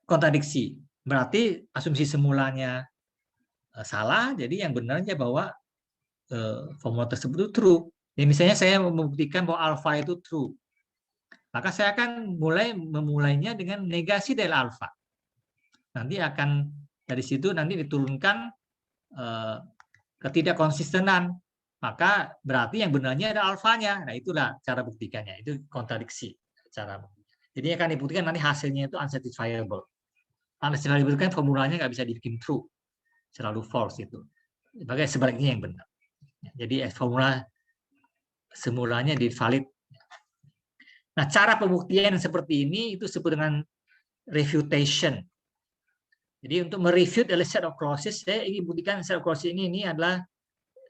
S1: kontradiksi. Berarti asumsi semulanya salah, jadi yang benarnya bahwa formula tersebut itu true. Ya, misalnya saya membuktikan bahwa alfa itu true, maka saya akan memulainya dengan negasi dari alfa. Nanti akan dari situ nanti diturunkan ketidakkonsistenan, maka berarti yang benarnya ada alfanya. Nah, itulah cara buktikannya, itu kontradiksi cara. Jadi akan dibuktikan nanti hasilnya itu unsatisfiable. Unsatisfiable itu kan formulanya nggak bisa dibikin true, selalu false itu. Sebaliknya yang benar. Jadi formula semulanya divalid. Nah, cara pembuktian yang seperti ini itu disebut dengan refutation. Jadi untuk merefute adalah set of clauses, saya ingin buktikan set of clauses ini adalah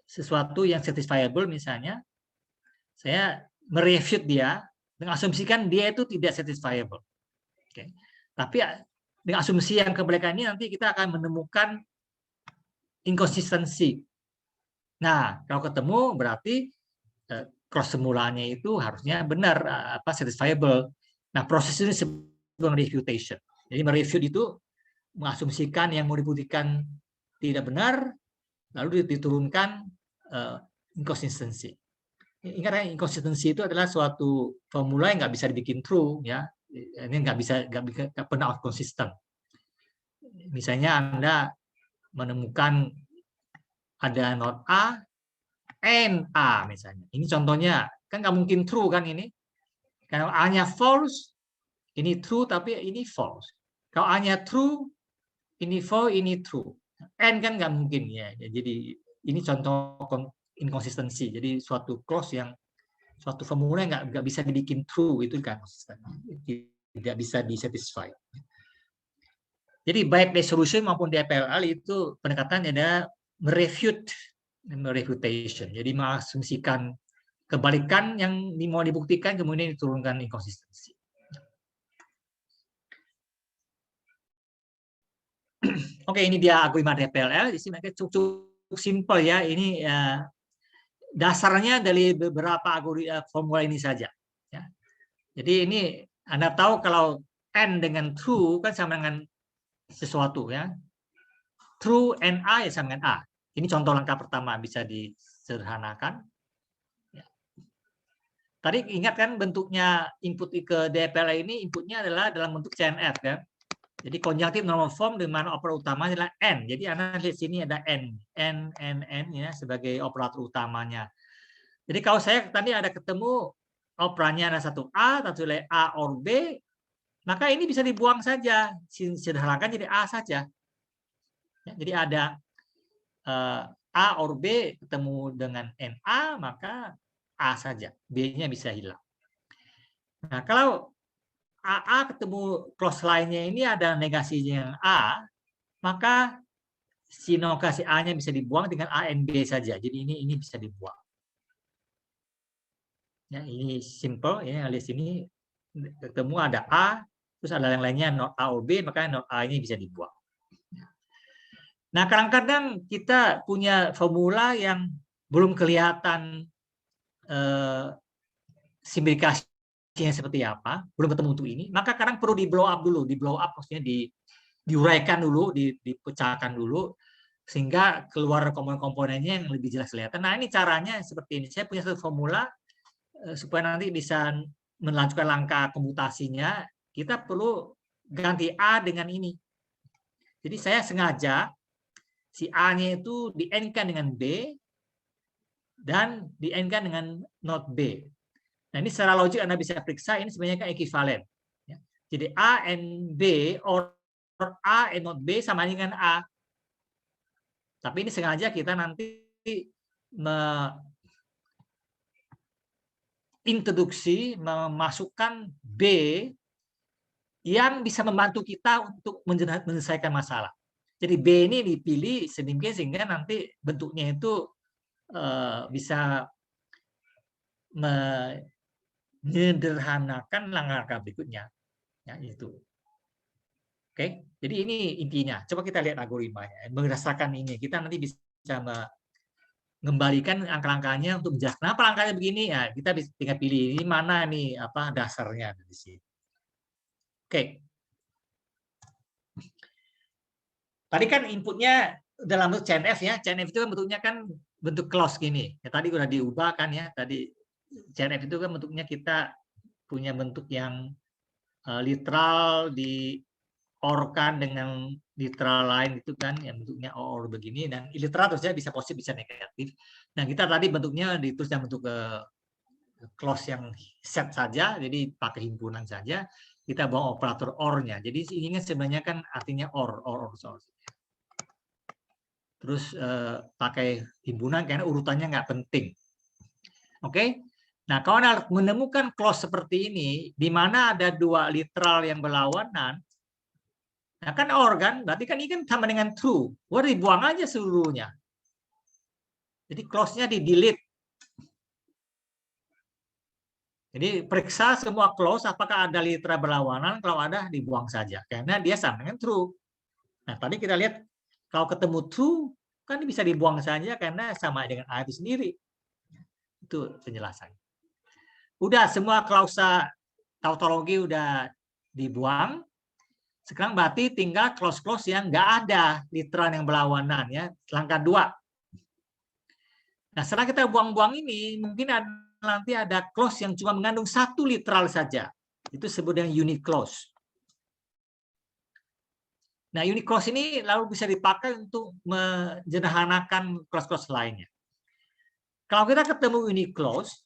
S1: sesuatu yang satisfiable misalnya. Saya merefute dia dengan asumsikan dia itu tidak satisfiable. Oke. Tapi dengan asumsi yang kebalikan ini nanti kita akan menemukan inkonsistensi. Nah, kalau ketemu berarti cross semulanya itu harusnya benar, satisfiable. Nah, proses ini disebut refutation. Jadi merefute itu mengasumsikan yang mau dibuktikan tidak benar, lalu diturunkan inkonsistensi. Ingat ya, inkonsistensi itu adalah suatu formula yang nggak bisa dibikin true, ya. Ini nggak pernah konsisten. Misalnya Anda menemukan ada not A, and A misalnya. Ini contohnya, kan nggak mungkin true kan ini. Kalau A-nya false, ini true tapi ini false. Kalau A-nya true, ini false, ini true. And kan nggak mungkin ya. Jadi ini contoh inkonsistensi. Jadi suatu clause yang suatu formula nggak bisa dibikin true, itu kan konsisten, tidak bisa disatisfy. Jadi baik resolution maupun DPLL itu pendekatannya ada refutation. Jadi mengasumsikan kebalikan yang mau dibuktikan kemudian diturunkan inkonsistensi. Oke, ini dia algoritma DPLL. Di sini cukup simple ya. Ini dasarnya dari beberapa algoritma formula ini saja. Ya. Jadi ini Anda tahu kalau N dengan true kan sama dengan sesuatu ya. True and A ya sama dengan A. Ini contoh langkah pertama bisa disederhanakan. Ya. Tadi ingat kan bentuknya input ke DPLL ini, inputnya adalah dalam bentuk CNF kan. Jadi konjunktif normal form dengan operator utamanya adalah N. Jadi Anda lihat sini ada N ya sebagai operator utamanya. Jadi kalau saya tadi ada ketemu operannya ada satu A, satu A or B, maka ini bisa dibuang saja. Sederhanakan jadi A saja. Ya, jadi ada A or B ketemu dengan NA, maka A saja. B-nya bisa hilang. Nah, kalau AA ketemu clause lainnya ini ada negasinya yang A, maka si negasi A-nya bisa dibuang dengan A and B saja. Jadi ini bisa dibuang. Ya, ini simple ya, alias ini ketemu ada A, terus ada yang lainnya not A or B, maka not A ini bisa dibuang. Nah, kadang-kadang kita punya formula yang belum kelihatan simplifikasinya seperti apa, belum ketemu untuk ini, maka kadang perlu di blow up dulu, maksudnya diuraikan dulu, dipecahkan dulu, sehingga keluar komponen-komponennya yang lebih jelas kelihatan. Nah, ini caranya seperti ini. Saya punya satu formula supaya nanti bisa melanjutkan langkah komputasinya, kita perlu ganti A dengan ini. Jadi saya sengaja si A-nya itu di-N-kan dengan B dan di-N-kan dengan not B. Nah, ini secara logik Anda bisa periksa, ini sebenarnya kan ekuivalen. Jadi A and B or A and not B sama dengan A. Tapi ini sengaja kita nanti introduksi memasukkan B yang bisa membantu kita untuk menyelesaikan masalah. Jadi B ini dipilih sedemikian sehingga nanti bentuknya itu bisa menyederhanakan langkah berikutnya. Ya, itu. Oke, jadi ini intinya. Coba kita lihat algoritmanya. Berdasarkan ini, kita nanti bisa mengembalikan angka-angkanya untuk menjelaskan kenapa angkanya begini. Ya, kita tinggal pilih ini mana nih apa dasarnya di sini. Oke. Tadi kan inputnya dalam bentuk CNF ya. CNF itu kan bentuknya kan bentuk clause gini. Ya, tadi udah diubah kan ya. Tadi CNF itu kan bentuknya kita punya bentuk yang literal di-or-kan dengan literal lain itu kan yang bentuknya or begini, dan iliteral terusnya bisa positif bisa negatif. Nah, kita tadi bentuknya ditulis dalam bentuk clause yang set saja, jadi pakai himpunan saja. Kita bawa operator or-nya. Jadi ini kan sebenarnya kan artinya or. Terus pakai himpunan karena urutannya nggak penting. Oke? Nah, kalau Anda menemukan clause seperti ini, di mana ada dua literal yang berlawanan, nah kan or kan, berarti kan ini kan sama dengan true. Wah, dibuang aja seluruhnya. Jadi clause-nya di-delete. Jadi periksa semua clause apakah ada literal berlawanan, kalau ada dibuang saja. Karena dia sama dengan true. Nah, tadi kita lihat kalau ketemu true, kan bisa dibuang saja karena sama dengan A itu sendiri. Itu penjelasannya. Udah semua klausa tautologi udah dibuang. Sekarang berarti tinggal clause-clause yang nggak ada literal yang berlawanan ya. Langkah 2. Nah, setelah kita buang-buang ini, mungkin nanti ada clause yang cuma mengandung satu literal saja. Itu disebut dengan unit clause. Nah, unit clause ini lalu bisa dipakai untuk menyederhanakan clause-clause lainnya. Kalau kita ketemu unique clause,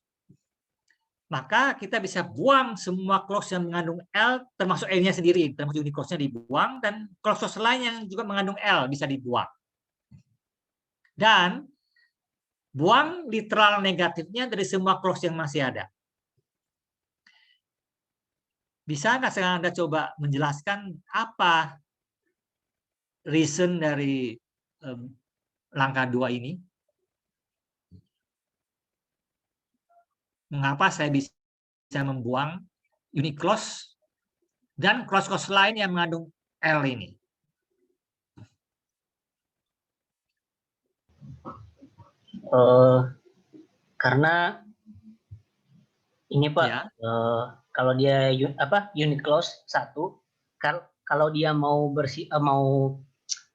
S1: maka kita bisa buang semua clause yang mengandung L, termasuk L-nya sendiri, termasuk unique clause-nya dibuang, dan clause lain yang juga mengandung L bisa dibuang. Dan buang literal negatifnya dari semua clause yang masih ada. Bisa nggak sekarang Anda coba menjelaskan apa reason dari langkah 2 ini? Mengapa saya bisa membuang unique clause dan clause-clause lain yang mengandung L ini?
S5: Karena ini Pak,
S1: Ya.
S5: Kalau dia unit clause 1, kan kalau dia mau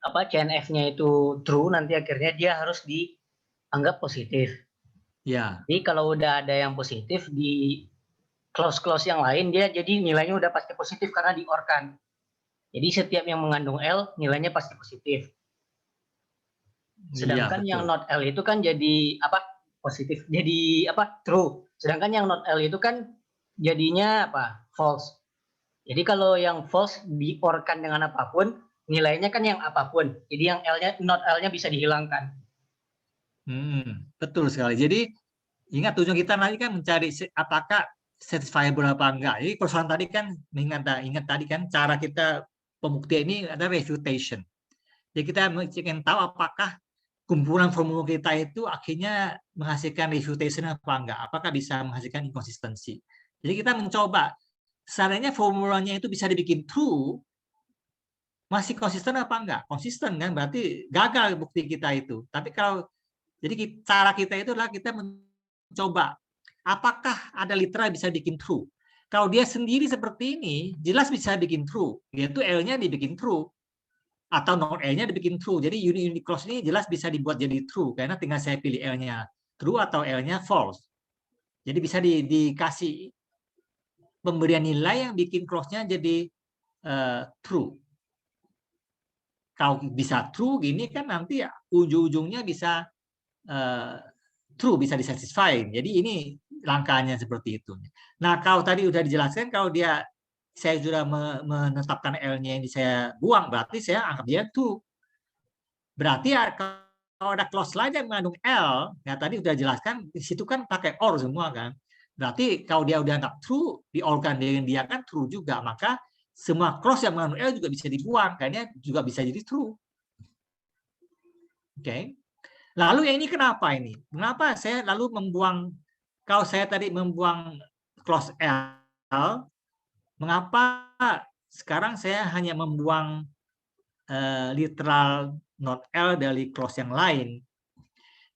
S5: CNF-nya itu true, nanti akhirnya dia harus dianggap positif.
S1: Ya.
S5: Jadi kalau udah ada yang positif di clause-clause yang lain, dia jadi nilainya udah pasti positif karena di OR kan. Jadi setiap yang mengandung L nilainya pasti positif. Sedangkan
S1: Ya,
S5: yang not L itu kan jadi positif, jadi true. Sedangkan yang not L itu kan jadinya false. Jadi kalau yang false di-OR-kan dengan apapun, nilainya kan yang apapun. Jadi yang L-nya, not L-nya bisa dihilangkan.
S1: Betul sekali. Jadi ingat tujuan kita nanti kan mencari apakah satisfiable apa enggak. Jadi persoalan tadi kan ingat tadi kan cara kita pembuktian ini ada refutation. Jadi kita ingin tahu apakah kumpulan formula kita itu akhirnya menghasilkan refutation apa enggak. Apakah bisa menghasilkan inkonsistensi. Jadi kita mencoba, seandainya formulanya itu bisa dibikin true, masih konsisten apa enggak? Konsisten kan, berarti gagal bukti kita itu. Tapi kalau, jadi cara kita itu adalah kita mencoba, apakah ada literal bisa bikin true? Kalau dia sendiri seperti ini, jelas bisa bikin true, yaitu L-nya dibikin true. Atau non L-nya dibikin true. Jadi unique clause ini jelas bisa dibuat jadi true, karena tinggal saya pilih L-nya true atau L-nya false. Jadi bisa dikasih pemberian nilai yang bikin clause-nya jadi true. Kalau bisa true gini kan nanti ujung-ujungnya bisa true, bisa disatisfy. Jadi ini langkahnya seperti itu. Nah, kalau tadi udah dijelaskan, kalau saya sudah menetapkan L-nya yang saya buang, berarti saya anggap dia true. Berarti kalau ada clause lain yang mengandung L, ya tadi udah jelaskan, di situ kan pakai OR semua kan. Berarti kalau dia udah anggap true, di OR-kan dengan dia kan true juga, maka semua clause yang mengandung L juga bisa dibuang, karena juga bisa jadi true. Oke. Lalu yang ini kenapa ini? Kenapa saya lalu membuang, kalau saya tadi membuang clause L, mengapa sekarang saya hanya membuang literal not L dari clause yang lain?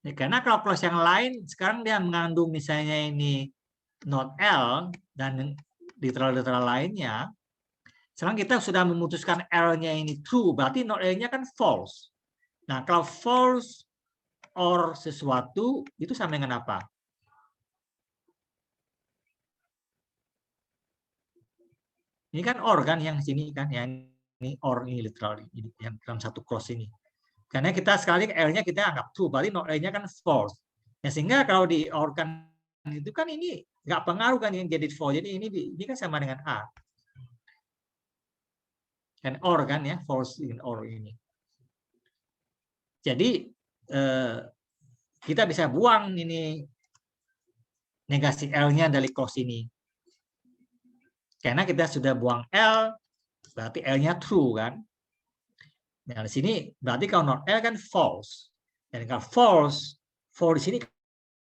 S1: Ya, karena kalau clause yang lain, sekarang dia mengandung misalnya ini not L dan literal-literal lainnya, sekarang kita sudah memutuskan L-nya ini true, berarti not L-nya kan false. Nah, kalau false or sesuatu, itu sama dengan apa? Ini kan or kan, yang sini kan, ya ini or ini literal, ini yang dalam satu clause ini. Karena kita sekali L-nya kita anggap true, berarti not L-nya kan false. Ya, sehingga kalau di or kan itu kan ini nggak pengaruh kan yang jadi false. Jadi ini kan sama dengan A. Kan or kan ya, false in or ini. Jadi kita bisa buang ini negasi L-nya dari clause ini. Karena kita sudah buang L, berarti L-nya true kan. Nah, di sini berarti kalau not L kan false. Dan kalau false di sini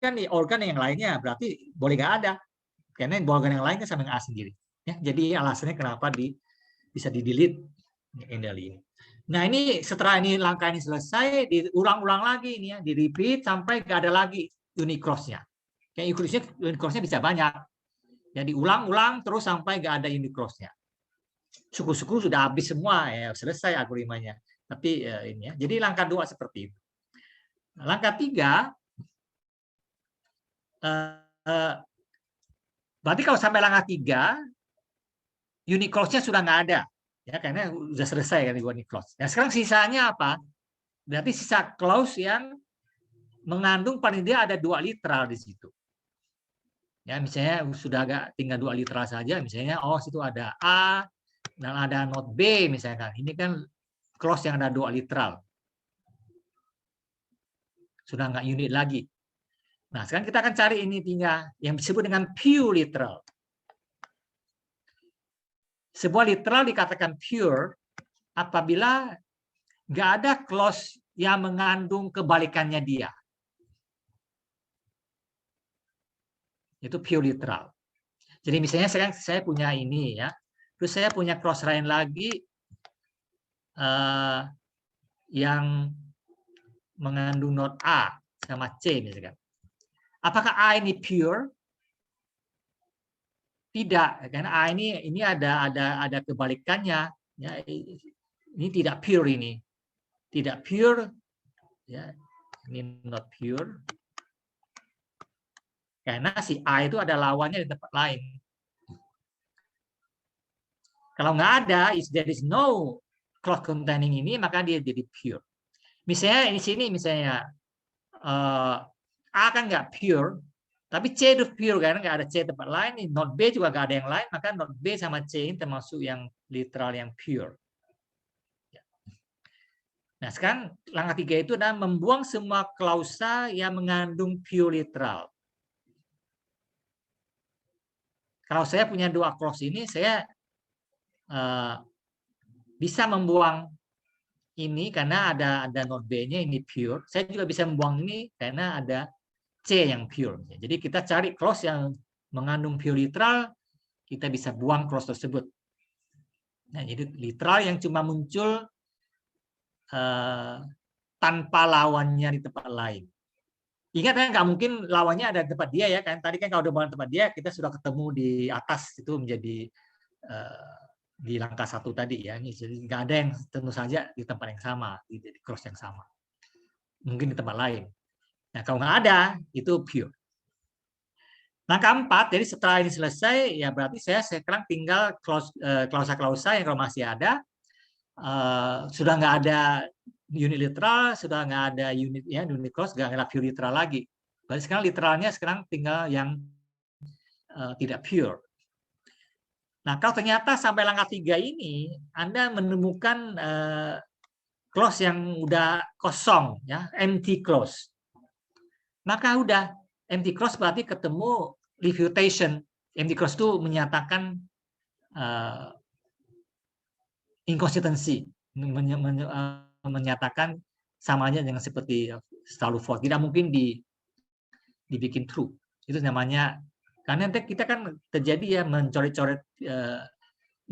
S1: kan di organ yang lainnya, berarti boleh nggak ada. Karena organ yang lain kan sama dengan A sendiri. Ya, jadi alasannya kenapa bisa di-delete ini. Nah, ini setelah ini langkah ini selesai, diulang-ulang lagi ini ya, di-repeat sampai nggak ada lagi unique clause-nya. Kayak unique clause-nya bisa banyak. Jadi ulang-ulang terus sampai nggak ada unique clause-nya. Syukur-syukur sudah habis semua ya, selesai algoritmanya. Tapi ini ya. Jadi langkah 2 seperti itu. Langkah 3 berarti kalau sampai langkah 3 unique clause-nya sudah nggak ada. Ya, karena sudah selesai kan unique clause. Nah, sekarang sisanya apa? Berarti sisa clause yang mengandung paling dia ada 2 literal di situ. Ya, misalnya sudah agak tinggal 2 literal saja, misalnya situ ada A dan ada not B misalkan. Ini kan clause yang ada 2 literal. Sudah nggak unit lagi. Nah, sekarang kita akan cari ini tinggal yang disebut dengan pure literal. Sebuah literal dikatakan pure apabila nggak ada clause yang mengandung kebalikannya dia. Itu pure literal. Jadi misalnya sekarang saya punya ini ya, terus saya punya clause lain lagi yang mengandung not A sama C misalkan. Apakah A ini pure? Tidak, karena A ini ada kebalikannya. Ya, ini tidak pure ini, tidak pure. Ya, ini not pure. Karena si A itu ada lawannya di tempat lain. Kalau nggak ada, if there is no clause containing ini, maka dia jadi pure. Misalnya di sini, misalnya A kan nggak pure, tapi C itu pure karena nggak ada C tempat lain. Not B juga nggak ada yang lain, maka not B sama C ini termasuk yang literal yang pure. Nah, sekarang langkah 3 itu adalah membuang semua klausa yang mengandung pure literal. Kalau saya punya 2 clause ini, saya bisa membuang ini karena ada not B-nya ini pure. Saya juga bisa membuang ini karena ada C yang pure. Jadi kita cari clause yang mengandung pure literal, kita bisa buang clause tersebut. Nah, jadi literal yang cuma muncul tanpa lawannya di tempat lain. Ingat kan nggak mungkin lawannya ada di tempat dia ya kan. Tadi kan kalau udah bukan tempat dia, kita sudah ketemu di atas itu menjadi di langkah 1 tadi ya. Jadi nggak ada yang tentu saja di tempat yang sama, di clause yang sama. Mungkin di tempat lain. Nah, kalau nggak ada, itu pure. Langkah 4, jadi setelah ini selesai, ya berarti saya sekarang tinggal klausa-klausa yang kalau masih ada, sudah nggak ada unit literal, sudah nggak ada unit clause, nggak ada pure literal lagi. Berarti sekarang literalnya sekarang tinggal yang tidak pure. Nah, kalau ternyata sampai langkah 3 ini, Anda menemukan clause yang udah kosong, ya, empty clause. Maka udah, empty clause berarti ketemu refutation. Empty clause itu menyatakan inconsistency, menyatakan samanya dengan seperti selalu false. Tidak mungkin dibikin true. Itu namanya, karena kita kan terjadi ya mencoret-coret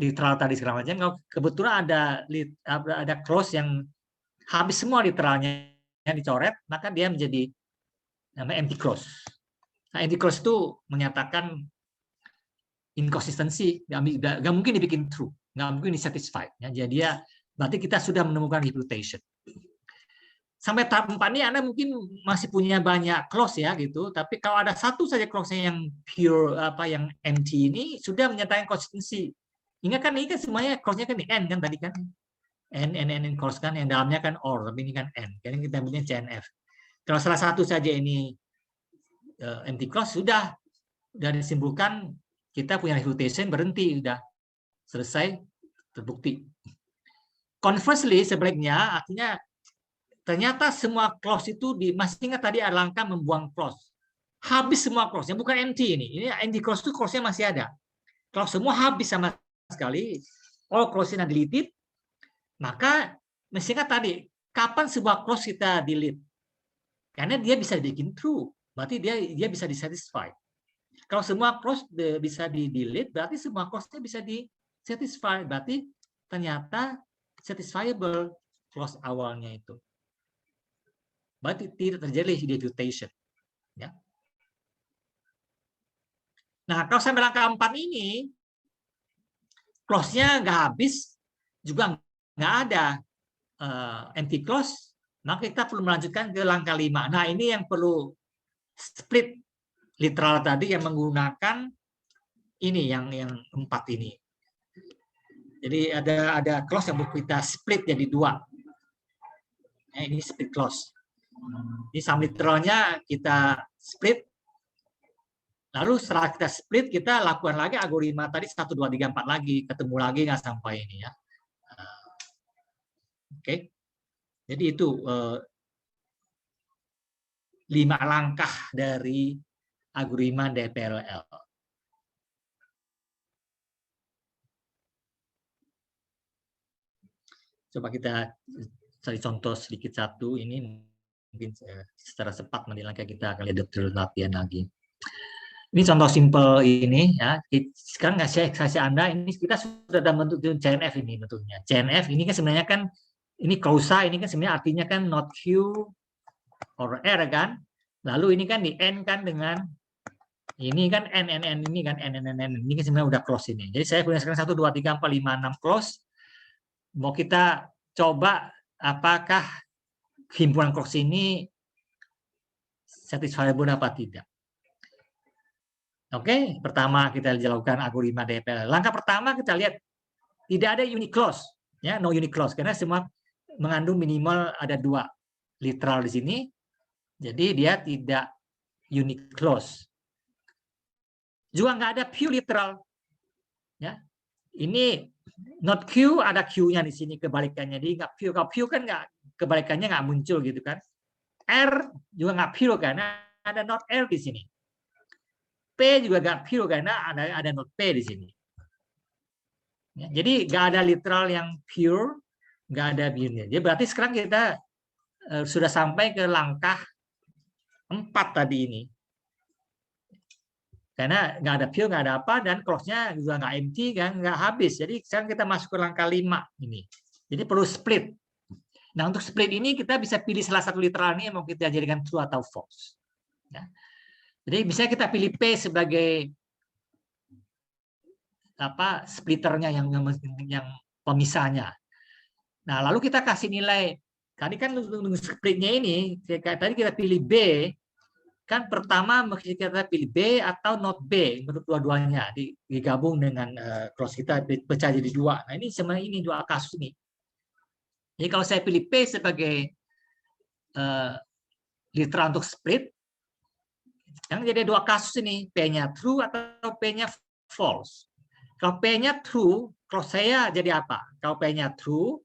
S1: literal tadi segala macam. Kalau kebetulan ada clause yang habis semua literalnya yang dicoret, maka dia menjadi namanya empty clause. Nah, empty clause itu menyatakan inconsistency, nggak mungkin dibikin true, nggak mungkin disatisfied. Ya, jadi ya berarti kita sudah menemukan refutation. Sampai tahap 4 ini Anda mungkin masih punya banyak clause ya gitu, tapi kalau ada satu saja clause yang pure yang empty ini sudah menyatakan consistency. Ingat kan ini kan semuanya clause-nya kan di n kan tadi kan. N clause kan yang dalamnya kan or, tapi ini kan n. Karena kita punya CNF. Kalau salah satu saja ini empty clause sudah disimpulkan kita punya refutation, berhenti, sudah selesai, terbukti. Conversely, sebaliknya artinya ternyata semua clause itu masih ingat tadi ada langkah membuang clause. Habis semua clause-nya, bukan empty ini. Ini empty clause itu clause-nya masih ada. Kalau semua habis sama sekali, all clause-nya deleted, maka mesti ingat tadi, kapan sebuah clause kita delete? Karena dia bisa bikin true, berarti dia bisa disatisfy. Kalau semua clause bisa di-delete, berarti semua clause-nya bisa di-satisfy. Berarti ternyata satisfiable clause awalnya itu. Berarti tidak terjadi refutation. Ya. Nah, kalau sampai langkah 4 ini, clause-nya nggak habis, juga nggak ada empty clause, maka kita perlu melanjutkan ke langkah 5. Nah, ini yang perlu split literal tadi yang menggunakan ini yang 4 ini. Jadi ada clause yang kita split jadi 2. Nah, ini split clause. Ini sum literalnya kita split. Lalu setelah kita split, kita lakukan lagi algoritma tadi 1, 2, 3, 4 lagi. Ketemu lagi nggak sampai ini ya. Oke. Jadi itu 5 langkah dari algoritma DPLL. Coba kita cari contoh sedikit satu ini mungkin secara cepat nanti kita akan lihat detail latihan lagi. Ini contoh simple ini ya. Sekarang saya kasih Anda ini kita sudah ada bentuk CNF ini bentuknya. CNF ini kan sebenarnya kan ini clausa ini kan sebenarnya artinya kan not Q or R kan. Lalu ini kan di N kan dengan ini kan N ini kan N ini kan sebenarnya udah close ini. Jadi saya punya sekarang 1 2 3 4 5 6 close. Mau kita coba apakah himpunan close ini satisfiable apa tidak. Oke, pertama kita lakukan algoritma DPL. Langkah pertama kita lihat tidak ada unique clause, ya, no unique clause karena semua mengandung minimal ada 2 literal di sini. Jadi dia tidak unique clause. Juga nggak ada pure literal. Ya. Ini not Q ada Q-nya di sini kebalikannya. Jadi nggak pure. Kalau pure kan nggak kebalikannya nggak muncul gitu kan. R juga nggak pure karena ada not R di sini. P juga nggak pure karena ada not P di sini. Ya, jadi nggak ada literal yang pure, nggak ada pure-nya. Jadi berarti sekarang kita sudah sampai ke langkah 4 tadi ini. Karena nggak ada pure, nggak ada apa, dan clause-nya juga nggak empty, kan, nggak habis. Jadi sekarang kita masuk ke langkah 5 ini. Jadi perlu split. Nah untuk split ini kita bisa pilih salah satu literal ini yang mau kita jadikan true atau false. Ya. Jadi bisa kita pilih P sebagai apa splitternya yang pemisahnya. Nah lalu kita kasih nilai. Tadi kan untuk splitnya ini, tadi kita pilih B. Kan pertama kita pilih B atau not B menurut dua-duanya digabung dengan clause kita pecah jadi 2. Nah ini sebenarnya ini 2 kasus ini. Jadi kalau saya pilih P sebagai literal untuk split, yang jadi 2 kasus ini, P-nya true atau P-nya false. Kalau P-nya true, clause saya jadi apa? Kalau P-nya true,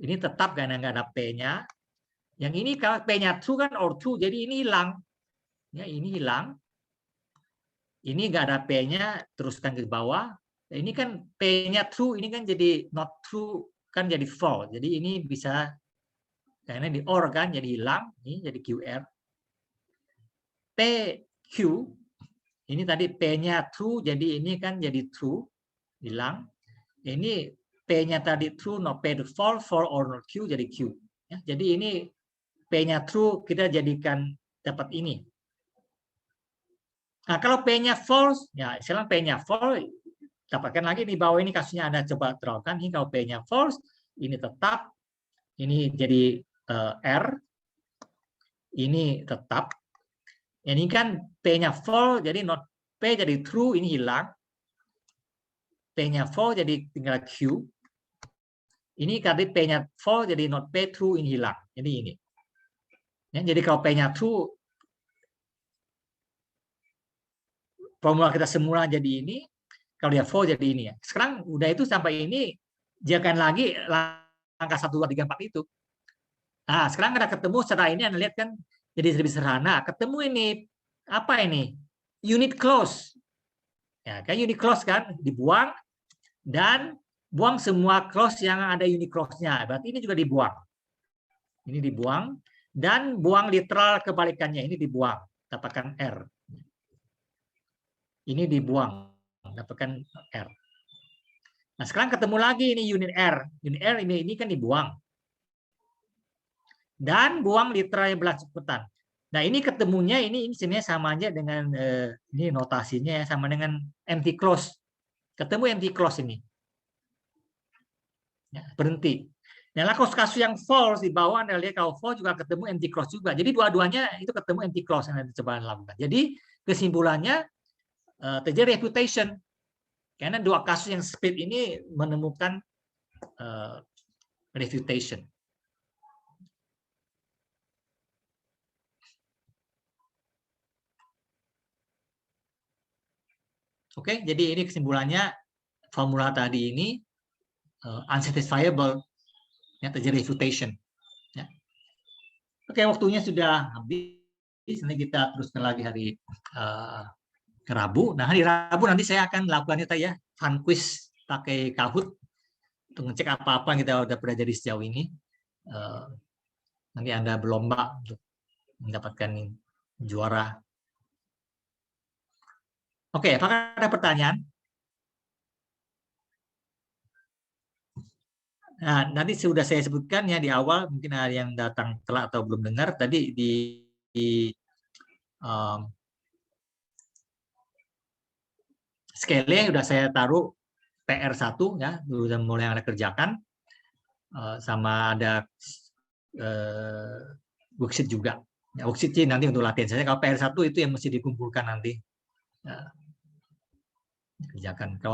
S1: ini tetap karena nggak ada P-nya. Yang ini kalau P-nya true kan or true, jadi ini hilang. Ya, ini hilang. Ini nggak ada P-nya, teruskan ke bawah. Ini kan P-nya true, ini kan jadi not true, kan jadi false. Jadi ini bisa, karena di OR kan, jadi hilang. Ini jadi QR. PQ, ini tadi P-nya true, jadi ini kan jadi true, hilang. Ini P-nya tadi true, no P to false, false or not Q, jadi Q. Ya, jadi ini P-nya true, kita jadikan dapat ini. Nah, kalau P-nya false, ya sekarang P-nya false, dapatkan lagi di bawah ini kasusnya Anda coba terapkan. Ini kalau P-nya false, ini tetap, ini jadi R, ini tetap. Ini kan P-nya false, jadi not P jadi true, ini hilang. P-nya false, jadi tinggal Q. Ini tadi P-nya false, jadi not P, true, ini hilang. Jadi ini. Ya, jadi kalau P-nya true, formula kita semula jadi ini, kalau dia false jadi ini ya. Sekarang udah itu sampai ini, jangan lagi langkah 1, 2, 3, 4 itu. Nah, sekarang kita ketemu setelah ini Anda lihat kan jadi lebih sederhana. Ketemu ini apa ini? Unit clause. Ya, kan unit clause kan dibuang dan buang semua clause yang ada unit clause-nya. Berarti ini juga dibuang. Ini dibuang dan buang literal kebalikannya ini dibuang. Dapatkan R. Ini dibuang, dapatkan R. Nah, sekarang ketemu lagi ini unit R. Unit R ini kan dibuang. Dan buang literal yang berlanjutan. Nah, ini ketemunya ini sebenarnya sama aja dengan ini notasinya ya, sama dengan empty clause. Ketemu empty clause ini. Ya, berhenti. Nah, kasus yang false di bawah Anda lihat kalau false juga ketemu empty clause juga. Jadi dua-duanya itu ketemu empty clause yang coba lakukan. Jadi kesimpulannya terjadi refutation. Karena 2 kasus yang split ini menemukan refutation. Oke, jadi ini kesimpulannya formula tadi ini unsatisfiable, ya, terjadi refutation. Ya. Oke, waktunya sudah habis. Nanti kita teruskan lagi hari Rabu. Nah, hari Rabu nanti saya akan melakukan itu ya, fun quiz pakai Kahoot untuk ngecek apa-apa yang kita udah pelajari sejauh ini. Nanti Anda berlomba untuk mendapatkan juara. Oke, apakah ada pertanyaan? Nah, nanti sudah saya sebutkan ya di awal, mungkin ada yang datang telat atau belum dengar tadi di scale sudah saya taruh PR1 ya, sudah mulai Anda kerjakan, sama ada worksheet juga. Ya, worksheet nanti untuk latihan saja. Kalau PR1 itu yang mesti dikumpulkan nanti. Kerjakan. Kalau